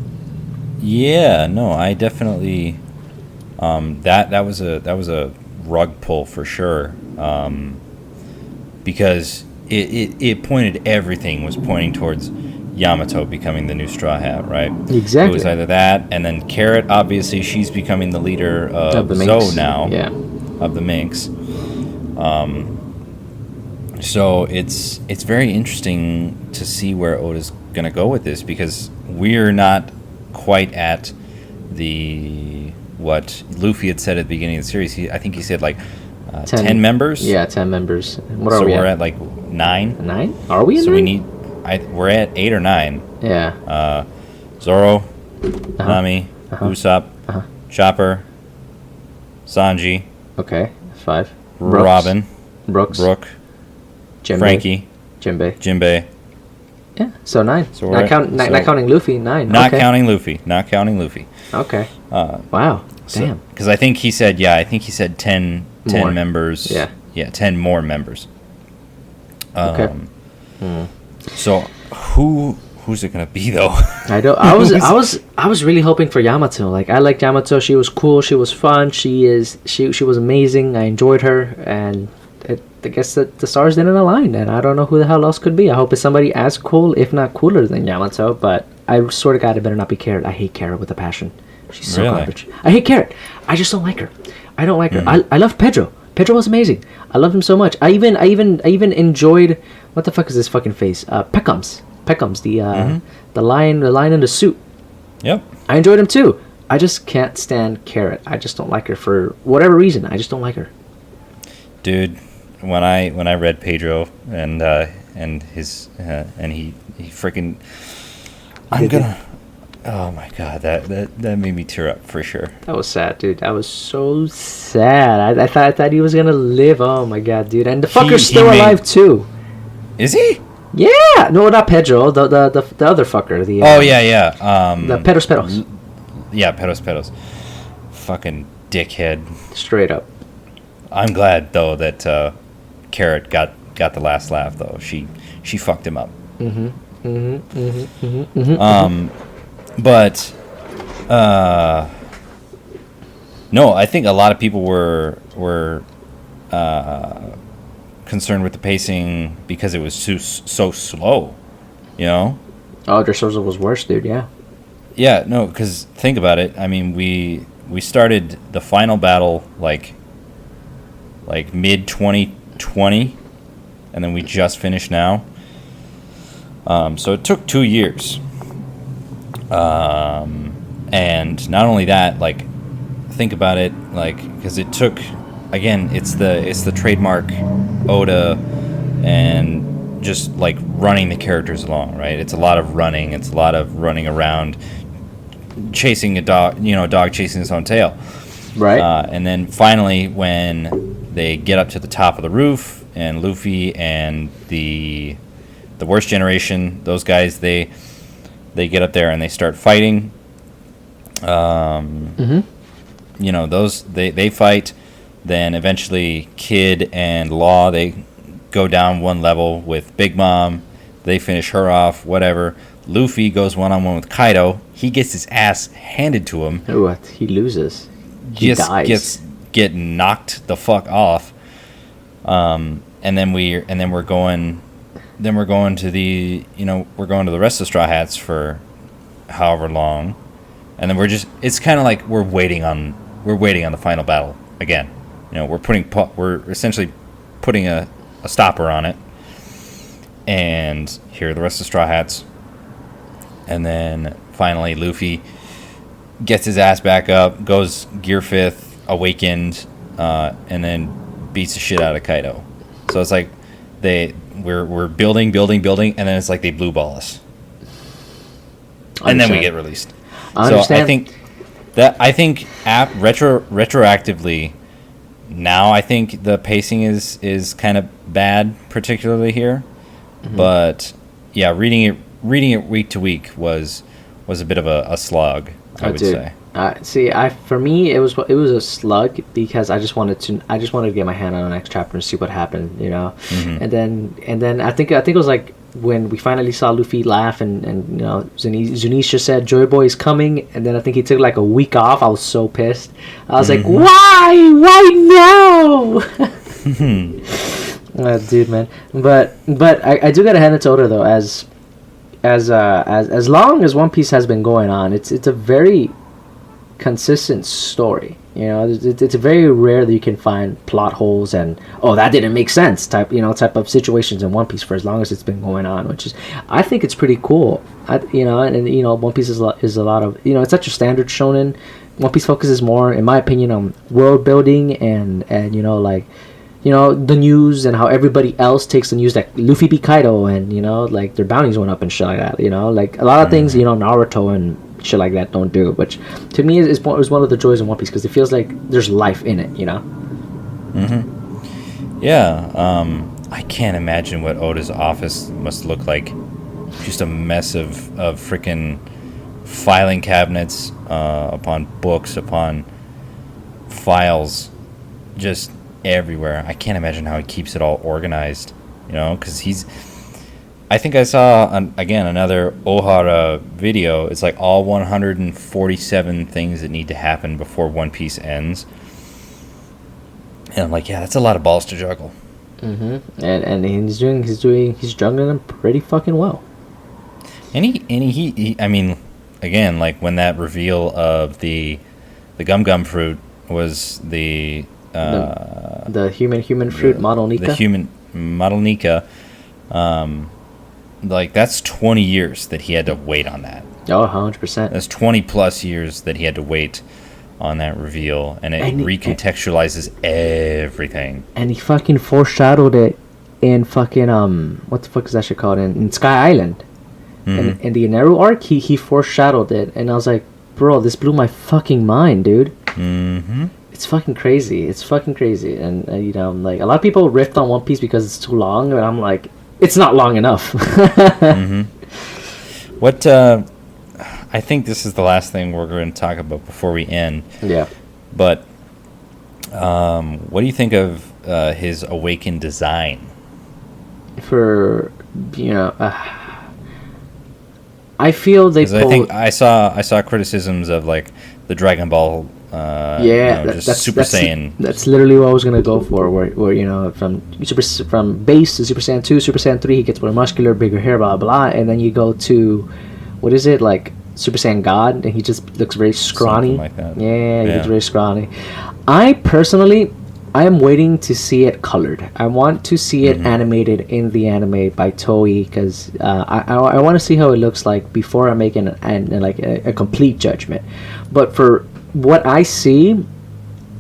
Yeah, no, I definitely that was a rug pull for sure, because it pointed, everything was pointing towards Yamato becoming the new Straw Hat, right? Exactly. It was either that, and then Carrot, obviously she's becoming the leader of the Zoe now. Yeah. Of the Minx. So it's very interesting to see where Oda's gonna go with this, because we're not quite at what Luffy had said at the beginning of the series. I think he said like 10 members. Yeah, 10 members. What are so we we're at? Like 9. 9? Are we? So 9? we need. We're at 8 or 9. Yeah. Zoro, Nami, Usopp, Chopper, Sanji. Okay, 5. Robin, Brooks, Brook, Jinbei, Frankie, Jinbei. Yeah, so 9. So not counting Luffy, 9. Not counting Luffy. Okay. Wow. Damn. Because I think he said 10 more. members. Yeah. Yeah, 10 more members. Okay. So who's it gonna be though? I don't. I was really hoping for Yamato. Like I liked Yamato. She was cool. She was fun. She was amazing. I enjoyed her, and I guess that the stars didn't align, and I don't know who the hell else could be. I hope it's somebody as cool, if not cooler than Yamato. But I swear to God, it better not be Carrot. I hate Carrot with a passion. She's so garbage. I hate Carrot. I just don't like her. I don't like her. I love Pedro. Pedro was amazing. I loved him so much. I even enjoyed, what the fuck is this fucking face? Peckums, the lion in the suit. Yep. I enjoyed him too. I just can't stand Carrot. I just don't like her for whatever reason. I just don't like her. Dude, when I read Pedro and his and he freaking, oh my God, that made me tear up for sure. That was sad, dude. That was so sad. I thought he was gonna live. Oh my God, dude. And the fucker's still alive too. Is he? Yeah. No, not Pedro. The other fucker. The the Pedos. Yeah, Pedos. Fucking dickhead. Straight up. I'm glad though that Carrot got the last laugh though. She fucked him up. But no, I think a lot of people were concerned with the pacing because it was so slow, Oh, Dressrosa was worse, dude. Yeah. Yeah, no, because think about it. I mean, we started the final battle like mid 2020, and then we just finished now. So it took 2 years. And not only that, like, think about it, like, because it took, again, it's the trademark Oda, and just like running the characters along, right? It's a lot of running. It's a lot of running around, chasing a dog, dog chasing its own tail. Right. And then finally, when they get up to the top of the roof, and Luffy and the worst generation, those guys, they get up there and they start fighting. those they fight. Then eventually Kid and Law, they go down one level with Big Mom. They finish her off, whatever. Luffy goes one-on-one with Kaido. He gets his ass handed to him. What? He loses. He dies. Get knocked the fuck off. And then we're going to the we're going to the rest of the Straw Hats for however long, and then it's kind of like we're waiting on the final battle again. We're essentially putting a stopper on it, and here are the rest of the Straw Hats, and then finally Luffy gets his ass back up, goes Gear 5th, awakened, and then beats the shit out of Kaido. So it's like we're building, and then it's like they blue ball us, and then we get released. So I think retroactively now I think the pacing is kind of bad, particularly here. Mm-hmm. But yeah, reading it week to week was a bit of a slog, I would say. For me it was a slug because I just wanted to get my hand on the next chapter and see what happened, Mm-hmm. and then I think it was like when we finally saw Luffy laugh and Zunisha said Joy Boy is coming, and then I think he took like a week off. I was so pissed. I was like, why now? Dude, man. But I do gotta hand it to Oda though, as long as One Piece has been going on, it's a very consistent story. It's very rare that you can find plot holes and that didn't make sense type of situations in One Piece for as long as it's been going on, which is, I think it's pretty cool. One Piece is a lot of it's such a standard shonen. One Piece focuses more, in my opinion, on world building and the news and how everybody else takes the news, like Luffy beat Kaido and like their bounties went up and shit like that. Like a lot of things Naruto and shit like that don't do, which to me is one of the joys in One Piece because it feels like there's life in it. Yeah. I can't imagine what Oda's office must look like. Just a mess of freaking filing cabinets upon books upon files, just everywhere. I can't imagine how he keeps it all organized, because I think I saw another Ohara video. It's like all 147 things that need to happen before One Piece ends, and I'm like, yeah, that's a lot of balls to juggle. Mm-hmm. And he's juggling them pretty fucking well. And he I mean, again, like when that reveal of the gum fruit was the human fruit model Nika. The human model Nika. Like that's 20 years that he had to wait on that. Oh, 100%. That's 20 plus years that he had to wait on that reveal, and it recontextualizes everything. And he fucking foreshadowed it in fucking what the fuck is that shit called in Sky Island. Mm-hmm. And in the Inaru arc, he foreshadowed it, and I was like, bro, this blew my fucking mind, dude. Mm-hmm. It's fucking crazy. And like a lot of people riffed on One Piece because it's too long, and I'm like, it's not long enough. Mm-hmm. What I think this is the last thing we're going to talk about before we end. Yeah. But what do you think of his awakened design? For I feel they. I think I saw criticisms of like the Dragon Ball. That's Super Saiyan. That's literally what I was gonna go for. Where from base to Super Saiyan 2, Super Saiyan 3, he gets more muscular, bigger hair, blah blah, and then you go to, what is it, like Super Saiyan God, and he just looks very scrawny. Something like that. Yeah, he looks very scrawny. I personally, I am waiting to see it colored. I want to see it animated in the anime by Toei, because I want to see how it looks like before I make a complete judgment. But for what I see in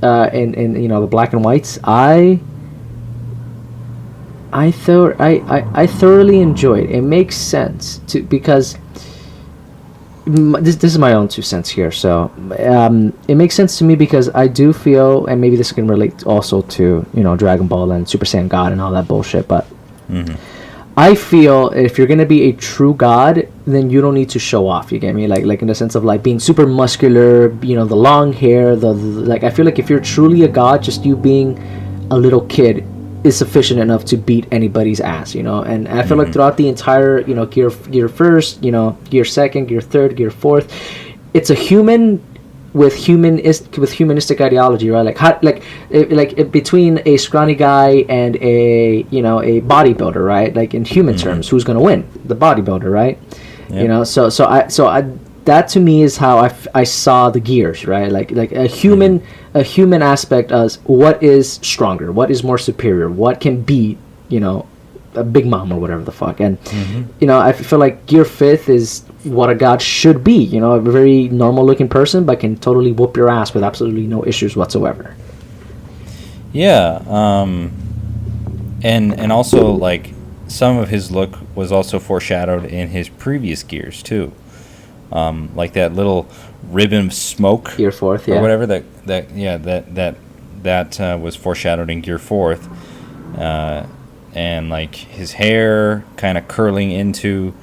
the black and whites, I thoroughly enjoyed it. It makes sense because this is my own 2 cents here. So it makes sense to me because I do feel, and maybe this can relate also to Dragon Ball and Super Saiyan God and all that bullshit, but I feel if you're gonna be a true god, then you don't need to show off. You get me? Like in the sense of like being super muscular. You know, the long hair. The like. I feel like if you're truly a god, just you being a little kid is sufficient enough to beat anybody's ass. You know, and I feel like throughout the entire, you know, gear first, you know, gear second, gear third, gear fourth, it's a human with humanistic ideology, right? Like between a scrawny guy and a, you know, a bodybuilder, right? Like in human terms, who's gonna win? The bodybuilder, right? Yep. You know, so I that to me is how I saw the gears, right? Like a human aspect as what is stronger, what is more superior, what can beat, you know, a Big Mom or whatever the fuck. And you know, I feel like Gear Fifth is what a god should be. You know, a very normal looking person, but can totally whoop your ass with absolutely no issues whatsoever. Yeah, and also like some of his look was also foreshadowed in his previous gears too. Like that little ribbon of smoke, Gear Fourth, or whatever that was foreshadowed in Gear Fourth, and like his hair kind of curling into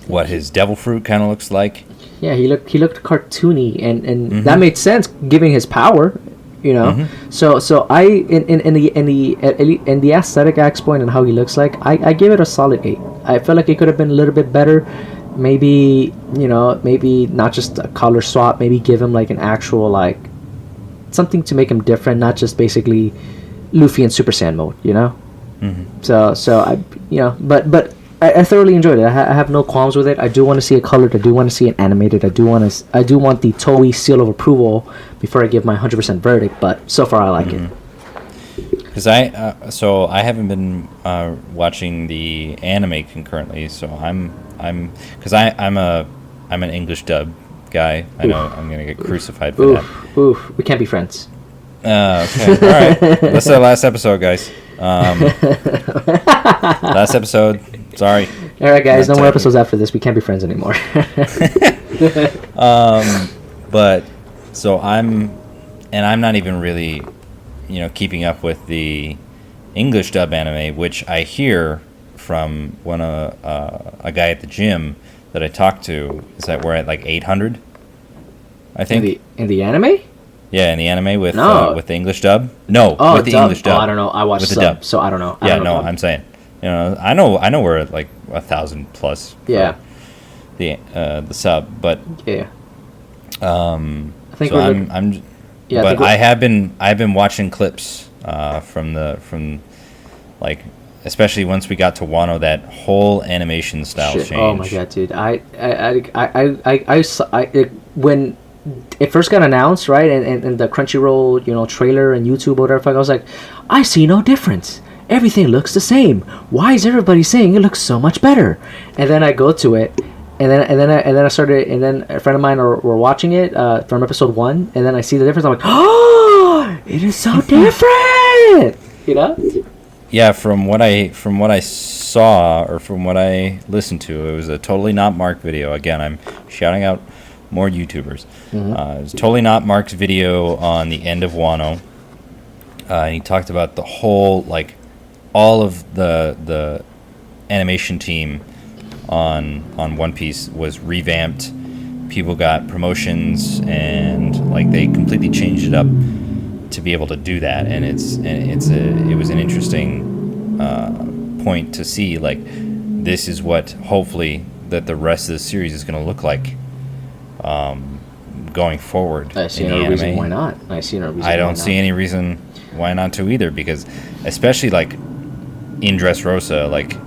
what his devil fruit kind of looks like. Yeah, he looked cartoony, and that made sense given his power, you know. So I in the aesthetic aspect and how he looks like, I give it a solid 8. I feel like it could have been a little bit better. Maybe, you know, maybe not just a color swap. Maybe give him like an actual, like, something to make him different, not just basically Luffy in Super Saiyan mode, you know. So I, you know, but I thoroughly enjoyed it. I have no qualms with it. I do want to see it colored. I do want to see it animated. I do want the Toei seal of approval before I give my 100% verdict. But so far, I like it. Because I haven't been watching the anime concurrently. So I'm an English dub guy. I know I'm gonna get crucified for that. We can't be friends. Okay, all right. That's the last episode, guys. Last episode. Sorry. All right, guys. No more episodes after this. We can't be friends anymore. But so I'm not even really, you know, keeping up with the English dub anime, which I hear from a guy at the gym that I talked to is that we're at like 800. I think in the anime. Yeah, in the anime with the English dub. No, with the English dub. I don't know. I watched the dub, so I don't know. I'm saying, you know, I know we're at like 1,000 plus. Yeah. The sub, but yeah. I think so I've been watching clips from like, especially once we got to Wano, that whole animation style change. Oh my god, dude! When it first got announced, right, and the Crunchyroll, you know, trailer and YouTube or whatever, I was like, I see no difference. Everything looks the same. Why is everybody saying it looks so much better? And then I go to it, and then I started, and then a friend of mine were watching it from episode 1, and then I see the difference. I'm like, oh, it is so different. You know? Yeah, from what I saw or from what I listened to, it was a totally not Mark video. Again, I'm shouting out more YouTubers. It was totally not Mark's video on the end of Wano. And he talked about the whole, like, all of the animation team on One Piece was revamped. People got promotions, and like they completely changed it up to be able to do that. And it was an interesting point to see. Like, this is what hopefully that the rest of the series is going to look like. Going forward. I see no reason why not. I don't see any reason why not to either, because especially like in Dressrosa, like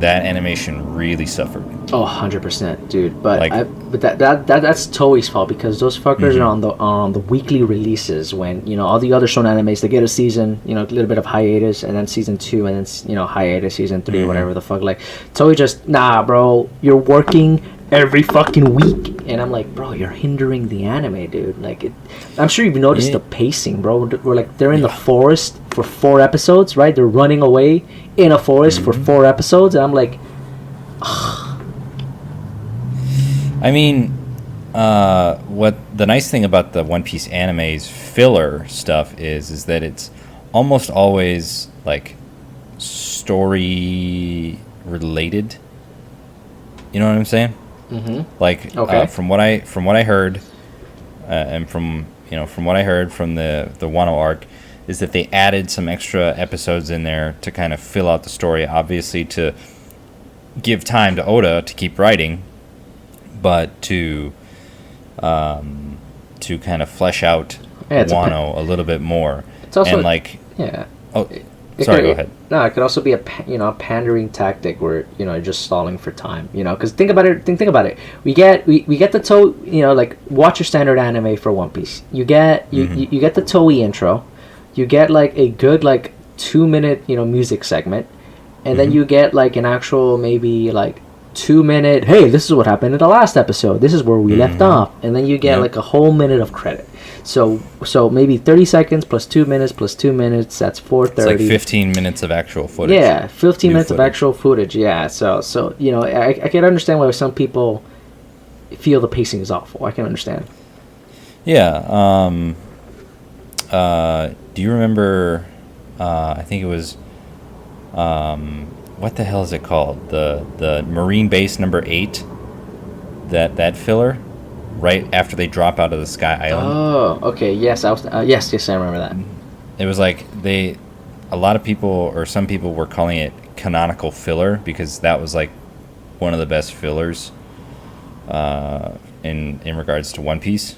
that animation really suffered. Oh, 100%, dude. But like, that's Toei's fault, because those fuckers are on the weekly releases, when, you know, all the other shonen animes, they get a season, you know, a little bit of hiatus, and then season 2, and then, you know, hiatus, season 3, whatever the fuck. Like, Toei just, nah, bro, you're working every fucking week, and I'm like, bro, you're hindering the anime, dude. Like, I'm sure you've noticed the pacing, bro. We're like, they're in the forest for 4 episodes, right? They're running away in a forest for 4 episodes, and I'm like, I mean, what the nice thing about the One Piece anime's filler stuff is that it's almost always like story related. You know what I'm saying? Like Okay. from what I heard, and from what I heard from the Wano arc, is that they added some extra episodes in there to kind of fill out the story. Obviously, to give time to Oda to keep writing, but to kind of flesh out it's Wano a little bit more. It's also and like, yeah. oh, It sorry, could- go ahead. No, it could also be a a pandering tactic where you're just stalling for time. Because think about it. Think about it. We get the like watch your standard anime for One Piece. You get you get the Toei intro. You get like a good like 2-minute music segment, and then you get like an actual maybe like 2-minute. Hey, this is what happened in the last episode. This is where we left off, and then you get like a whole minute of credit. So maybe 30 seconds plus 2 minutes plus 2 minutes. That's 4:30. It's like 15 minutes of actual footage. Yeah, 15 New minutes of footage. actual footage. Yeah, so I can understand why some people feel the pacing is awful. I can understand. Yeah. Do you remember? I think it was. What the hell is it called? The Marine Base number 8. That filler, right after they drop out of the Sky Island. Oh, okay. Yes, I was. Yes, I remember that. It was like a lot of people or some people were calling it canonical filler because that was like one of the best fillers in regards to One Piece.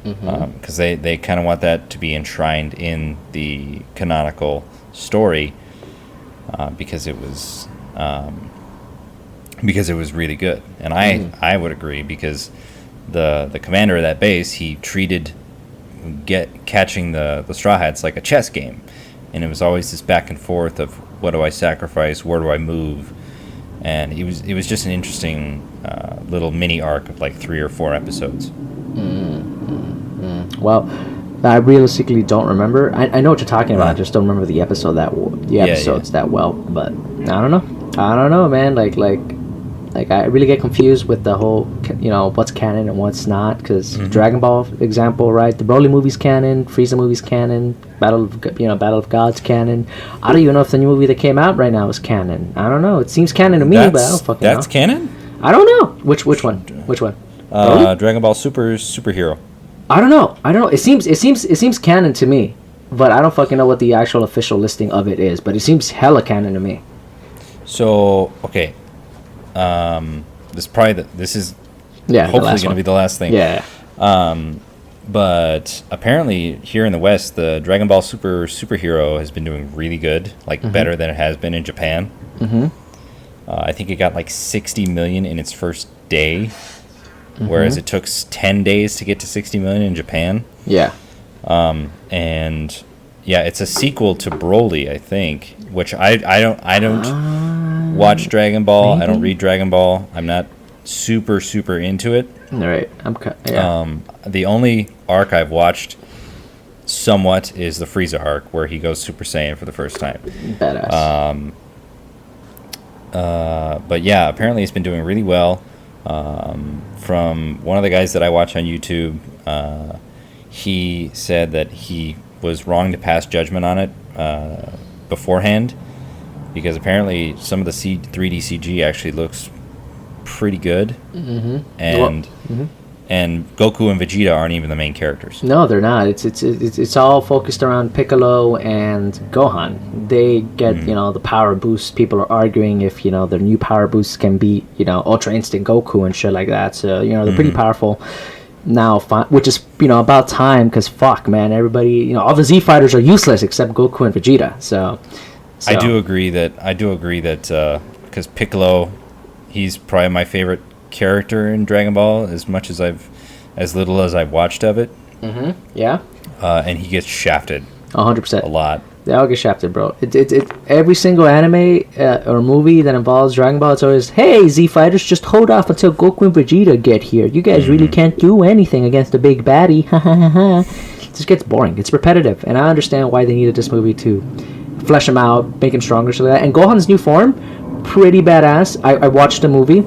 Because they kind of want that to be enshrined in the canonical story because it was really good, and I would agree because the commander of that base, he treated catching the Straw Hats like a chess game, and it was always this back and forth of what do I sacrifice, where do I move, and it was just an interesting little mini arc of like 3 or 4 episodes. Well, I realistically don't remember. I know what you're talking about. I just don't remember the episodes that well. But I don't know, man. Like I really get confused with the whole, what's canon and what's not. Because Dragon Ball, example, right? The Broly movie's canon, Frieza movie's canon, Battle of Gods canon. I don't even know if the new movie that came out right now is canon. I don't know. It seems canon to me, but I don't fucking know. That's canon? I don't know. Which one? Broly? Dragon Ball Superhero. I don't know. It seems canon to me, but I don't fucking know what the actual official listing of it is. But it seems hella canon to me. So okay, this is hopefully going to be the last thing. Yeah. But apparently here in the West, the Dragon Ball Superhero has been doing really good, like better than it has been in Japan. I think it got like 60 million in its first day. Whereas it took 10 days to get to 60 million in Japan. Yeah. And yeah, it's a sequel to Broly, I think, which I don't watch Dragon Ball. Maybe? I don't read Dragon Ball. I'm not super into it. All right. Yeah. The only arc I've watched somewhat is the Frieza arc where he goes Super Saiyan for the first time. Badass. But yeah, apparently it's been doing really well. From one of the guys that I watch on YouTube, he said that he was wrong to pass judgment on it beforehand because apparently some of the 3D CG actually looks pretty good, and Goku and Vegeta aren't even the main characters. No, they're not. It's all focused around Piccolo and Gohan. They get the power boost. People are arguing if their new power boosts can beat Ultra Instinct Goku and shit like that. So they're pretty powerful now, which is about time because fuck man, everybody all the Z fighters are useless except Goku and Vegeta. So I do agree that because Piccolo, he's probably my favorite character in Dragon Ball as little as I've watched of it. Yeah. And he gets shafted 100%. a lot. They all get shafted, bro. It every single anime or movie that involves Dragon Ball, it's always, hey, Z fighters, just hold off until Goku and Vegeta get here. You guys really can't do anything against the big baddie. Ha ha ha ha. It just gets boring. It's repetitive, and I understand why they needed this movie to flesh him out, make him stronger, so that. And Gohan's new form, pretty badass. I watched the movie.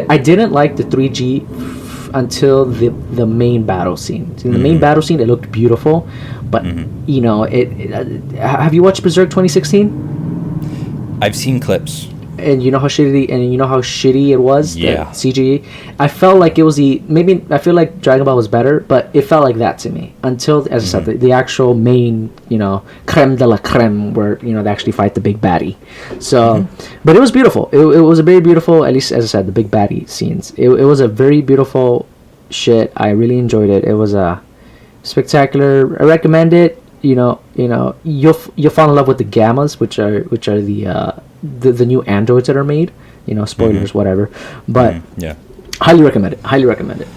I didn't like the 3G until the main battle scene. In the main battle scene, it looked beautiful, but you know, have you watched Berserk 2016? I've seen clips. And you know how shitty it was. Yeah. The CGI. I felt like it was I feel like Dragon Ball was better, but it felt like that to me until, as I said, the actual main, you know, creme de la creme, where you know they actually fight the big baddie. So, but it was beautiful. It was a very beautiful. At least, as I said, the big baddie scenes. It was a very beautiful shit. I really enjoyed it. It was a spectacular. I recommend it. You know, you'll fall in love with the Gammas, which are the new androids that are made. You know, spoilers, whatever. But yeah, highly recommend it. Highly recommend it.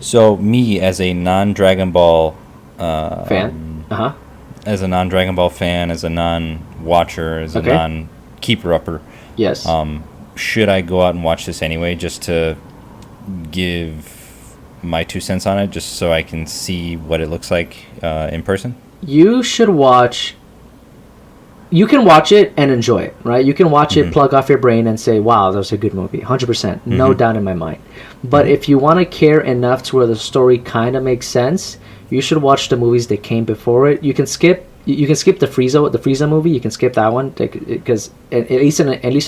So me, as a non-Dragon Ball Fan. as a non-Dragon Ball fan, as a non-watcher, as a non-keeper-upper, Yes. should I go out and watch this anyway, just to give my 2 cents on it, just so I can see what it looks like in person? You should watch. You can watch it and enjoy it, right? You can watch it, plug off your brain, and say, "Wow, that was a good movie." 100%, no doubt in my mind. But if you want to care enough to where the story kind of makes sense, you should watch the movies that came before it. You can skip. You can skip the Frieza movie. You can skip that one because at least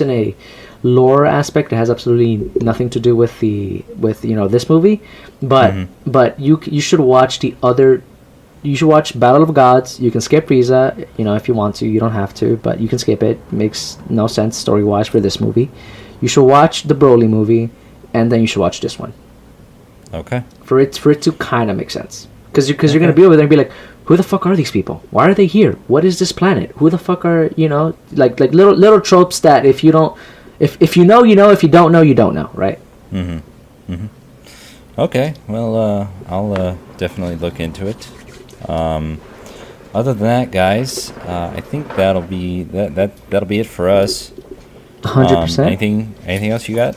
in a lore aspect, it has absolutely nothing to do with this movie. But you should watch the other. You should watch Battle of Gods. You can skip Frieza, if you want to. You don't have to, but you can skip it. Makes no sense story-wise for this movie. You should watch the Broly movie, and then you should watch this one. Okay. For it to kind of make sense, because you're gonna be over there and be like, who the fuck are these people? Why are they here? What is this planet? Who the fuck are like little tropes that if you know, if you know, if you don't know, you don't know, right? Okay. Well, I'll definitely look into it. Other than that, guys, I think that'll be it for us. 100%. Anything else you got?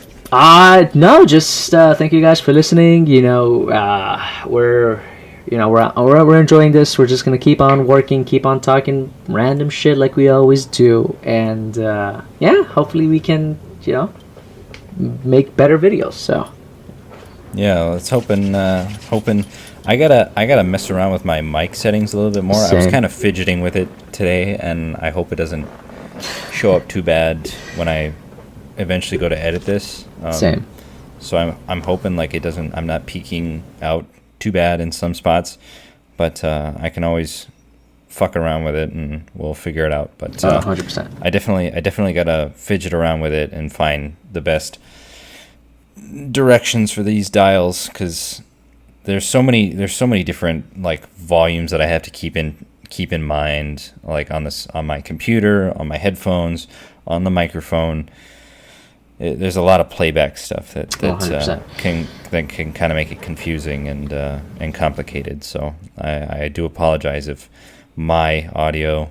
No, just thank you guys for listening. We're enjoying this. We're just gonna keep on working, keep on talking random shit like we always do, and hopefully we can make better videos. So yeah, let's hoping. I gotta mess around with my mic settings a little bit more. Same. I was kind of fidgeting with it today, and I hope it doesn't show up too bad when I eventually go to edit this. Same. So I'm hoping like it doesn't. I'm not peeking out too bad in some spots, but I can always fuck around with it and we'll figure it out. But 100%. I definitely gotta fidget around with it and find the best directions for these dials, because there's so many different like volumes that I have to keep in mind, like on my computer, on my headphones, on the microphone. There's a lot of playback stuff that can kind of make it confusing and complicated. So I do apologize if my audio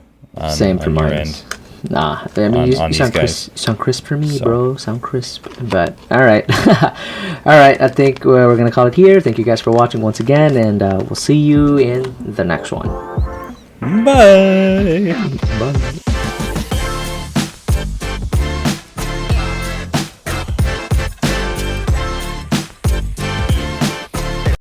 Same for on your mine. end. Nah, I mean, you sound crisp for me, bro. Sound crisp. But all right, all right. I think we're gonna call it here. Thank you guys for watching once again, and we'll see you in the next one. Bye. Bye.